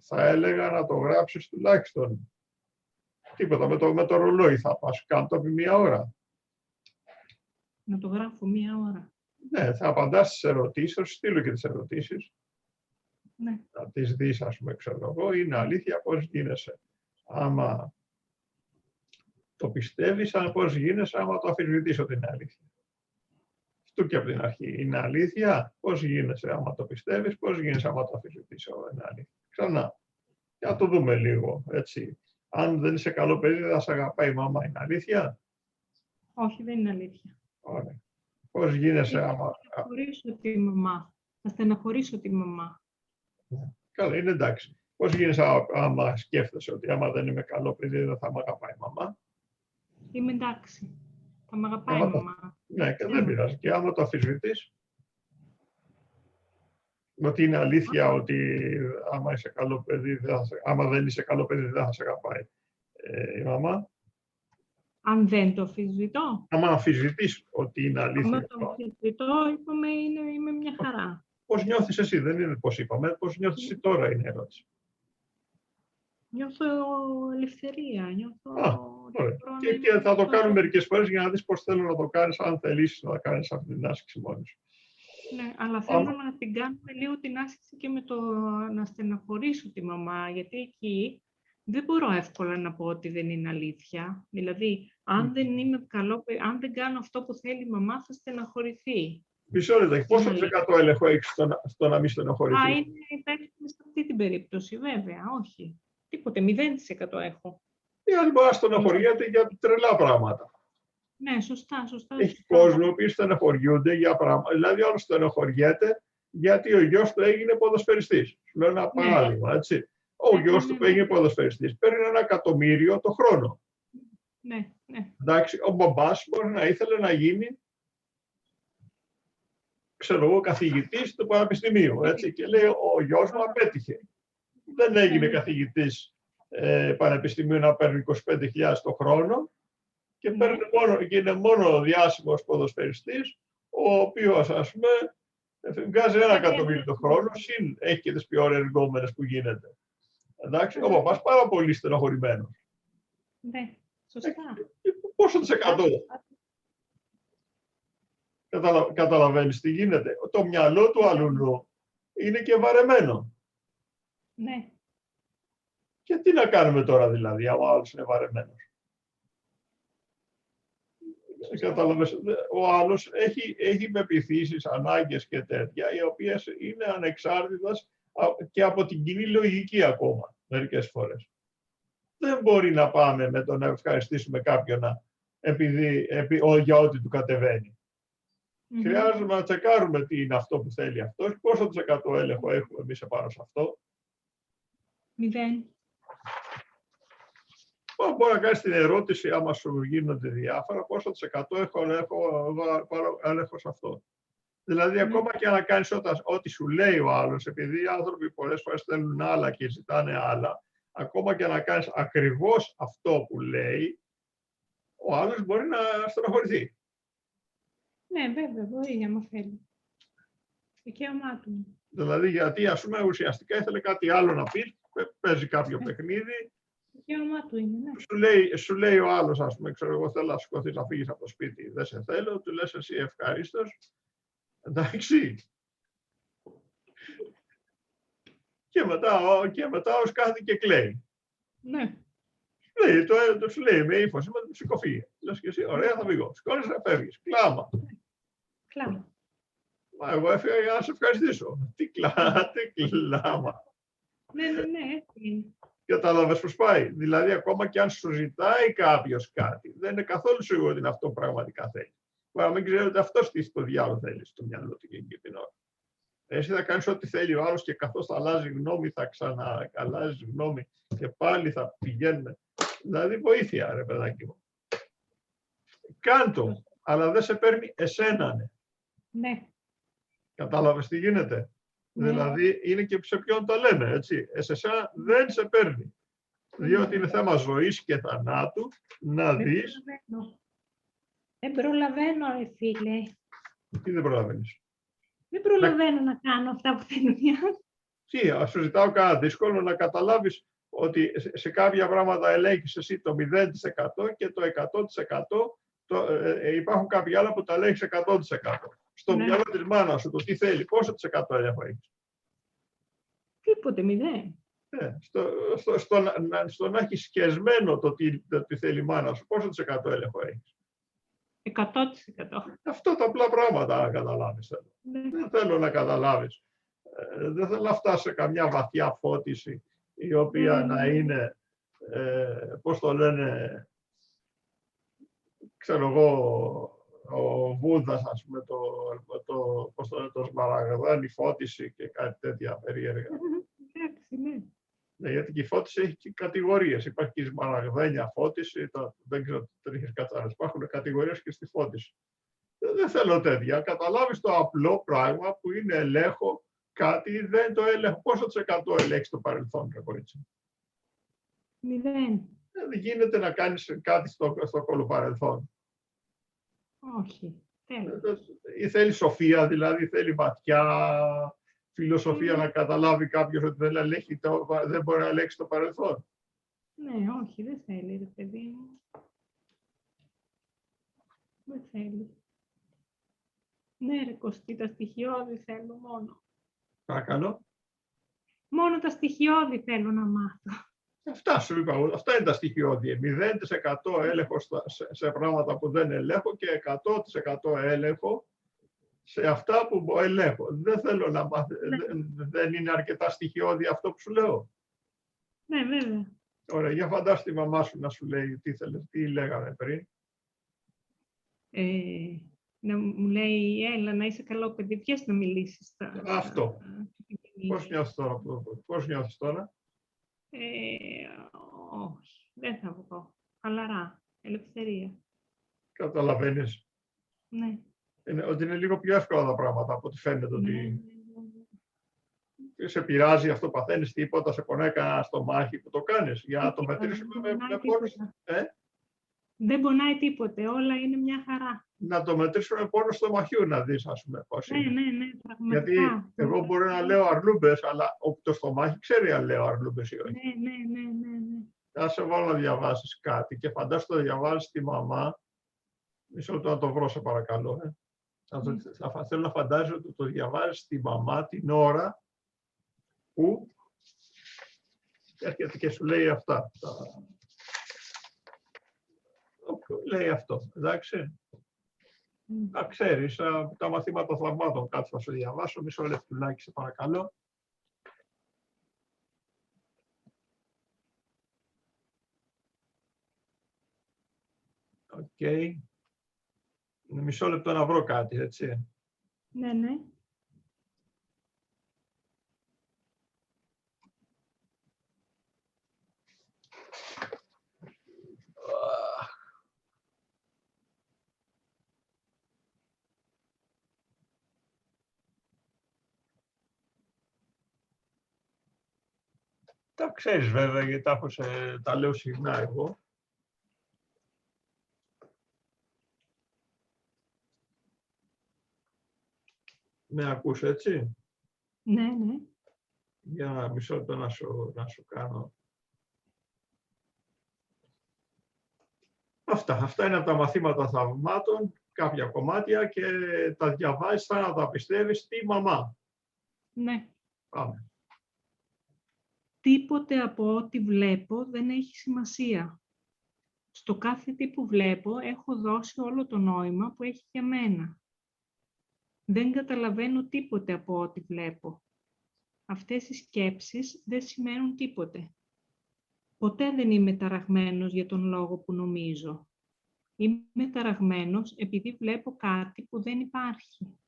θα έλεγα να το γράψεις τουλάχιστον τίποτα, με το ρολόι θα πας, κάνω το επί 1 ώρα. Να το γράφω 1 ώρα. Ναι, θα απαντάς στις ερωτήσεις, θα σου στείλω και τις ερωτήσεις. Ναι. Να τις δεις, ας πούμε, ξέρω εγώ, είναι αλήθεια πώς γίνεσαι. Άμα το πιστεύεις, πώς γίνεσαι, άμα το αμφισβητείς ότι είναι αλήθεια. Αυτό και από την αρχή. Είναι αλήθεια, πώς γίνεσαι άμα το πιστεύεις, πώς γίνεσαι άμα το αμφισβητείς ότι είναι αλήθεια. Ξανά. Για να το δούμε λίγο, έτσι. Αν δεν είσαι καλό παιδί, δεν θα σε αγαπάει η μαμά, είναι αλήθεια? Όχι, δεν είναι αλήθεια. Ωραία. Πώς γίνεσαι άμα... Θα στεναχωρήσω τη μαμά. Καλά, είναι εντάξει. Πώς γίνεσαι άμα σκέφτεσαι ότι άμα δεν είμαι καλό παιδί, δεν θα με αγαπάει η μαμά? Είμαι εντάξει. Θα με αγαπάει η μαμά. Ναι, και δεν πειράζει. Και άμα το αμφισβητείς, ότι είναι αλήθεια ότι άμα είσαι καλό παιδί, άμα δεν είσαι καλό παιδί, δεν θα σε αγαπάει η μαμά. Αν δεν το αμφισβητώ. Άμα αμφισβητείς ότι είναι αλήθεια. Άμα το αμφισβητώ, είπαμε, είμαι μια χαρά. Πώς νιώθεις εσύ, δεν είναι πώς είπαμε, πώς νιώθεις εσύ τώρα είναι η ερώτηση. Νιώθω ελευθερία, νιώθω... Ωραία. Και θα το κάνω μερικές φορές για να δεις πώς θέλω να το κάνεις, αν θελήσεις να κάνεις αυτή την άσκηση μόνη σου. Ναι, αλλά θέλω να την κάνουμε λίγο την άσκηση και με το να στεναχωρήσω τη μαμά, γιατί εκεί δεν μπορώ εύκολα να πω ότι δεν είναι αλήθεια. Δηλαδή, αν δεν είμαι αν δεν κάνω αυτό που θέλει η μαμά, θα στεναχωρηθεί. Μισό λεπτό, πόσο % έλεγχο έχεις στο να μην στεναχωρηθεί? Είναι υπεύθυνη σε αυτή την περίπτωση, βέβαια, όχι. Τίποτε, 0% έχω. Η άλλη μπορεί να στεναχωριέται για τρελά πράγματα. Ναι, σωστά. Έχει κόσμο που στεναχωριούνται για πράγματα. Δηλαδή, όλο στεναχωριέται γιατί ο γιος του έγινε ποδοσφαιριστής. Σου λέω ένα παράδειγμα, έτσι. Ο γιος του που έγινε ποδοσφαιριστής παίρνει 1 εκατομμύριο το χρόνο. Ναι. Εντάξει, ο μπαμπάς μπορεί να ήθελε να γίνει, ξέρω εγώ, καθηγητής του πανεπιστημίου, έτσι. Και λέει, ο γιος μου απέτυχε. Δεν έγινε καθηγητής πανεπιστημίου να παίρνει 25.000 το χρόνο και είναι μόνο διάσημος ποδοσφαιριστής, ο οποίος, ας πούμε, βγάζει 1 εκατομμύριο το χρόνο, συν έχει και τις πιο εργόμενες που γίνεται. Εντάξει, ο παπάς πάρα πολύ στενοχωρημένος. Ναι, σωστά. Πόσο της εκατό? Καταλαβαίνεις τι γίνεται. Το μυαλό του αλουνού είναι και βαρεμένο. Ναι. Και τι να κάνουμε τώρα δηλαδή, άμα ο άλλος είναι βαρεμένος? Κατάλαβες, ο άλλος έχει πεποιθήσεις, ανάγκες και τέτοια, οι οποίες είναι ανεξάρτητες και από την κοινή λογική ακόμα, μερικές φορές. Δεν μπορεί να πάμε με το να ευχαριστήσουμε κάποιον για ό,τι του κατεβαίνει. Χρειάζεται να τσεκάρουμε τι είναι αυτό που θέλει αυτός, πόσο % έλεγχο έχουμε εμείς επάνω σε αυτό. 0. Μπορεί να κάνεις την ερώτηση, άμα σου γίνονται διάφορα, πόσο % έχω έλεγχο σε αυτό. Δηλαδή, ακόμα και να κάνεις ό,τι σου λέει ο άλλος, επειδή οι άνθρωποι πολλές φορές θέλουν άλλα και ζητάνε άλλα, ακόμα και να κάνεις ακριβώς αυτό που λέει, ο άλλος μπορεί να στεναχωρηθεί. Ναι, βέβαια, μπορεί, άμα θέλει. Δικαίωμά του. Δηλαδή, γιατί, ας πούμε, ουσιαστικά ήθελε κάτι άλλο να πει, παίζει κάποιο παιχνίδι. Δικαίωμά του είναι, ναι. Σου λέει ο άλλος, ας πούμε, ξέρω εγώ, θέλω να σηκωθείς να φύγεις από το σπίτι, δεν σε θέλω, του λες εσύ ευχαρίστως. Εντάξει. Και μετά ως κάθεται και κλαίει. Ναι. Σου λέει με ύφος, είμαι σηκωφή. Λες και εσύ, ωραία, θα φύγω. Σηκώνεις να φεύγεις. Κλάμα. Μα εγώ έφυγα για να σε ευχαριστήσω. Τι κλάμα. Ναι. Κατάλαβες πώς πάει. Δηλαδή, ακόμα και αν σου ζητάει κάποιος κάτι, δεν είναι καθόλου σίγουρο ότι είναι αυτό που πραγματικά θέλει. Μπορεί να μην ξέρει ότι αυτός τι στο διάλογο θέλει στο μυαλό του εκείνη την ώρα. Εσύ θα κάνεις ό,τι θέλει ο άλλος και καθώς θα αλλάζει γνώμη, θα ξανααλλάζει γνώμη και πάλι θα πηγαίνουμε. Δηλαδή, βοήθεια, ρε παιδάκι μου. Κάντο, αλλά δεν σε παίρνει εσέναν. Ναι. Κατάλαβες τι γίνεται. Ναι. Δηλαδή, είναι και σε ποιον το λέμε, έτσι. Εσένα δεν σε παίρνει. Διότι είναι θέμα ζωής και θανάτου να δεις. Δεν προλαβαίνω, ρε φίλε. Τι δεν προλαβαίνεις? Δεν προλαβαίνω να κάνω αυτά που θέλουν οι άλλοι. Τι, ας σου ζητάω κανένα δύσκολο να καταλάβεις ότι σε κάποια πράγματα ελέγχεις εσύ το 0% και το 100% υπάρχουν κάποια άλλα που τα ελέγχεις 100%. Στο μυαλό της μάνας σου το τι θέλει, πόσο της 100 έλεγχο έχεις? Τίποτε, 0. Στο να έχεις σκεσμένο το τι θέλει η μάνα σου, πόσο της 100 έλεγχο έχεις? 100%. Αυτό τα απλά πράγματα να καταλάβεις. Δεν θέλω να καταλάβεις. Δεν θέλω να φτάσει σε καμιά βαθιά φώτιση η οποία να είναι, πώς το λένε, ξέρω εγώ, ο Βούδας, ας πούμε, το σμαραγδάνη φώτιση και κάτι τέτοια περίεργα. Ναι, γιατί και η φώτιση έχει και κατηγορίες. Υπάρχει και η σμαραγδένια φώτιση, δεν ξέρω τι έχεις κατάλαβει. Υπάρχουν κατηγορίες και στη φώτιση. Δεν θέλω τέτοια. Καταλάβεις το απλό πράγμα που είναι ελέγχω κάτι, δεν το έλεγχο. Πόσο της 100 ελέγχεις το παρελθόν, ρε κορίτσι? 0. Δεν γίνεται να κάνεις κάτι στο κολοπαρελθόν. Όχι. Θέλω. Ή θέλει σοφία, δηλαδή θέλει βαθιά φιλοσοφία να καταλάβει κάποιος ότι δεν μπορεί να ελέγξει το παρελθόν. Ναι, όχι, δεν θέλει, ρε παιδί μου. Δεν θέλει. Ναι, ρε Κωστή, τα στοιχειώδη θέλω μόνο. Παρακαλώ. Μόνο τα στοιχειώδη θέλω να μάθω. Αυτά σου είπα, αυτά είναι τα στοιχειώδη. 0% έλεγχο σε πράγματα που δεν ελέγχω και 100% έλεγχο σε αυτά που ελέγχω. Δεν θέλω να μάθω. Δεν είναι αρκετά στοιχειώδη αυτό που σου λέω. Ναι, βέβαια. Ωραία, για φαντάσου τη μαμά σου να σου λέει τι λέγαμε πριν. Να μου λέει, έλα, να είσαι καλό παιδί, βγες να μιλήσεις. Αυτό. Πώς νιώθεις τώρα? Όχι, δεν θα βγω. Χαλαρά, ελευθερία. Καταλαβαίνεις. Ναι. Ότι είναι λίγο πιο εύκολα τα πράγματα από ό,τι φαίνεται. Ναι, ότι σε πειράζει αυτό, παθαίνεις τίποτα, σε πονάει κανένα στο μάχη που το κάνεις. Για να το μετρήσουμε με πόνους. Δεν πονάει τίποτε, όλα είναι μια χαρά. Να το μετρήσουμε πόνο στο μαχιού, να δεις, ας πούμε, πώς είναι. Ναι, πραγματικά. Γιατί εγώ μπορώ να λέω αρλούμπες, αλλά το στομάχι ξέρει αν λέω αρλούμπες ή όχι. Ναι. Θα σε βάλω να διαβάσεις κάτι και φαντάσου το διαβάζεις τη μαμά. Μισό λεπτό να το βρω, σε παρακαλώ. Θέλω να φαντάζομαι ότι το διαβάζεις τη μαμά την ώρα που έρχεται και σου λέει αυτά. Λέει αυτό, εντάξει. Να ξέρεις, τα μαθήματα θαυμάτων κάτι θα σου διαβάσω. Μισό λεπτουλάκι, σε παρακαλώ. Οκ. Μισό λεπτό να βρω κάτι, έτσι. Ναι. Τα ξέρεις βέβαια, γιατί τα λέω συχνά εγώ. Με ακούς, έτσι? Ναι. Για μισό λεπτό να σου κάνω. Αυτά είναι από τα μαθήματα θαυμάτων, κάποια κομμάτια και τα διαβάζεις σαν να τα πιστεύεις τη μαμά. Ναι. Πάμε. Τίποτε από ό,τι βλέπω δεν έχει σημασία. Στο κάθε τι που βλέπω έχω δώσει όλο το νόημα που έχει για μένα. Δεν καταλαβαίνω τίποτε από ό,τι βλέπω. Αυτές οι σκέψεις δεν σημαίνουν τίποτε. Ποτέ δεν είμαι ταραγμένος για τον λόγο που νομίζω. Είμαι ταραγμένος επειδή βλέπω κάτι που δεν υπάρχει.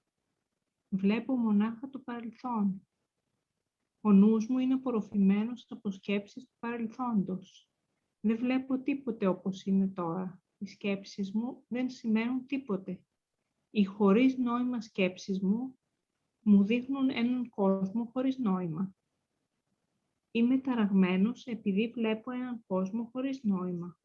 Βλέπω μονάχα το παρελθόν. Ο νους μου είναι απορροφημένος από σκέψεις του παρελθόντος. Δεν βλέπω τίποτε όπως είναι τώρα. Οι σκέψεις μου δεν σημαίνουν τίποτε. Οι χωρίς νόημα σκέψεις μου δείχνουν έναν κόσμο χωρίς νόημα. Είμαι ταραγμένος επειδή βλέπω έναν κόσμο χωρίς νόημα.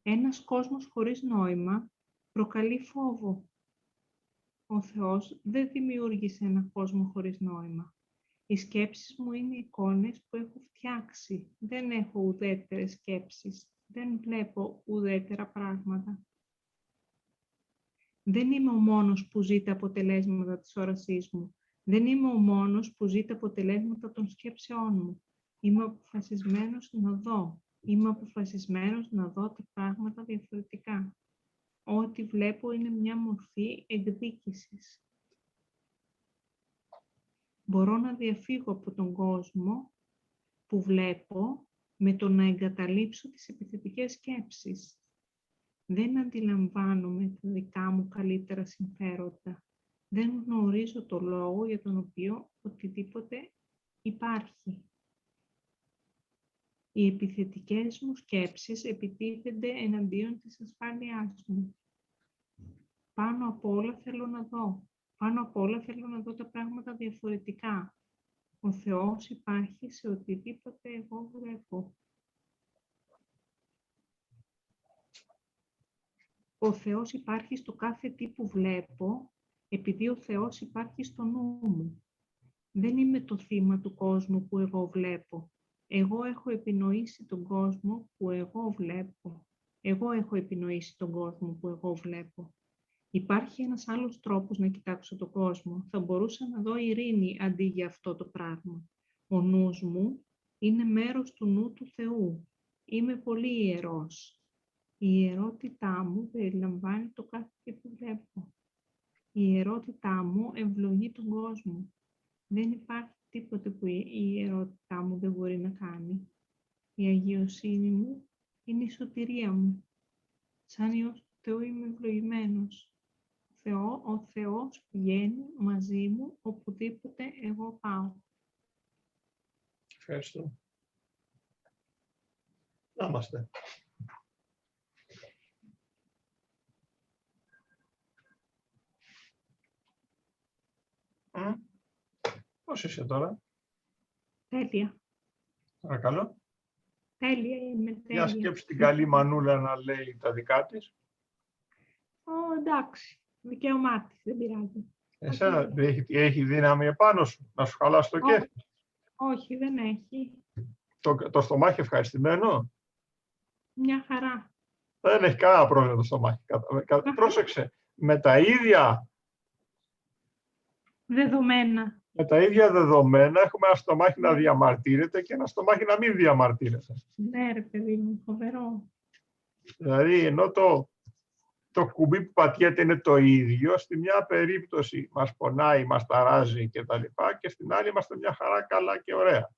Ένας κόσμος χωρίς νόημα προκαλεί φόβο. Ο Θεός δεν δημιούργησε έναν κόσμο χωρίς νόημα. Οι σκέψεις μου είναι εικόνες που έχω φτιάξει. Δεν έχω ουδέτερες σκέψεις. Δεν βλέπω ουδέτερα πράγματα. Δεν είμαι ο μόνος που ζει τα αποτελέσματα της όρασής μου. Δεν είμαι ο μόνος που ζει τα αποτελέσματα των σκέψεών μου. Είμαι αποφασισμένος να δω. Είμαι αποφασισμένος να δω τα πράγματα διαφορετικά. Ό,τι βλέπω είναι μια μορφή εκδίκησης. Μπορώ να διαφύγω από τον κόσμο που βλέπω με το να εγκαταλείψω τις επιθετικές σκέψεις. Δεν αντιλαμβάνομαι τα δικά μου καλύτερα συμφέροντα. Δεν γνωρίζω το λόγο για τον οποίο οτιδήποτε υπάρχει. Οι επιθετικές μου σκέψεις επιτίθενται εναντίον της ασφάλειάς μου. Πάνω απ' όλα θέλω να δω. Πάνω απ' όλα θέλω να δω τα πράγματα διαφορετικά. Ο Θεός υπάρχει σε οτιδήποτε εγώ βλέπω. Ο Θεός υπάρχει στο κάθε τι που βλέπω, επειδή ο Θεός υπάρχει στο νου μου. Δεν είμαι το θύμα του κόσμου που εγώ βλέπω. Εγώ έχω επινοήσει τον κόσμο που εγώ βλέπω. Εγώ έχω επινοήσει τον κόσμο που εγώ βλέπω. Υπάρχει ένας άλλος τρόπος να κοιτάξω τον κόσμο. Θα μπορούσα να δω ειρήνη αντί για αυτό το πράγμα. Ο νους μου είναι μέρος του νου του Θεού. Είμαι πολύ ιερός. Η ιερότητά μου περιλαμβάνει το κάθε τι που βλέπω. Η ιερότητά μου ευλογεί τον κόσμο. Δεν υπάρχει τίποτε που η ιερότητά μου δεν μπορεί να κάνει. Η αγιοσύνη μου είναι η σωτηρία μου. Σαν Υιός του Θεού είμαι ευλογημένος. Ο Θεός πηγαίνει μαζί μου οπουδήποτε εγώ πάω. Ευχαριστώ. Να είμαστε. Πώς είσαι τώρα? Τέλεια. Παρακαλώ. Τέλεια είμαι, τέλεια. Για σκέψου την καλή Μανούλα να λέει τα δικά της. Εντάξει. Δικαίωμά της, δεν πειράζει. Εσένα έχει δύναμη επάνω σου, να σου χαλάσει το κέφι. Όχι, δεν έχει. Το στομάχι ευχαριστημένο. Μια χαρά. Δεν έχει κανένα πρόβλημα το στομάχι. Πρόσεξε, με τα ίδια δεδομένα έχουμε ένα στομάχι να διαμαρτύρεται και ένα στομάχι να μην διαμαρτύρεται. Ναι ρε παιδί μου, φοβερό. Δηλαδή, ενώ το κουμπί που πατιέται είναι το ίδιο, στη μια περίπτωση μας πονάει, μας ταράζει κτλ. Και στην άλλη είμαστε μια χαρά καλά και ωραία.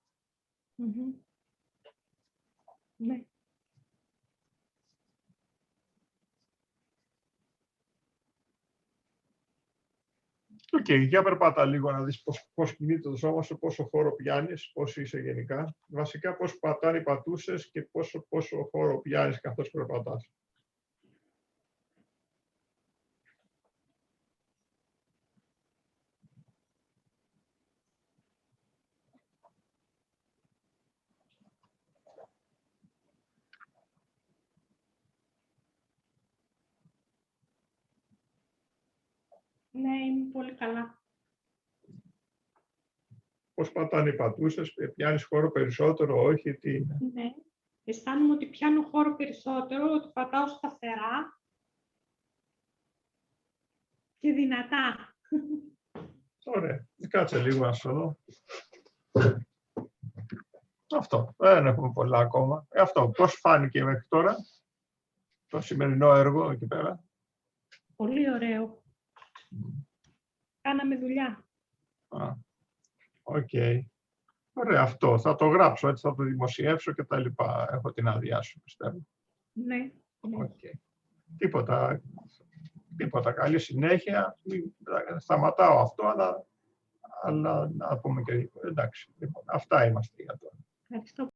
Ναι. Οκ, για περπάτα λίγο να δεις πώς κινείται το σώμα σου, πόσο χώρο πιάνεις, πώς είσαι γενικά. Βασικά πώς πατάνε οι πατούσες και πόσο χώρο πιάνεις καθώς περπατάς. Ναι, είμαι πολύ καλά. Πώς πατάνε οι πατούσες, πιάνεις χώρο περισσότερο, όχι, τι είναι. Ναι. Αισθάνομαι ότι πιάνω χώρο περισσότερο, ότι πατάω σταθερά και δυνατά. Ωραία. Κάτσε λίγο να σου δω. Αυτό. Δεν έχουμε πολλά ακόμα. Αυτό. Πώς φάνηκε μέχρι τώρα το σημερινό έργο εκεί πέρα? Πολύ ωραίο. Κάναμε δουλειά. Οκ. Ωραία, αυτό. Θα το γράψω, έτσι θα το δημοσιεύσω και τα λοιπά. Έχω την άδειά σου, πιστεύω. Ναι. Okay. Τίποτα. Καλή συνέχεια. Σταματάω αυτό, αλλά να πούμε και... Εντάξει, αυτά είμαστε για τώρα. Ευχαριστώ.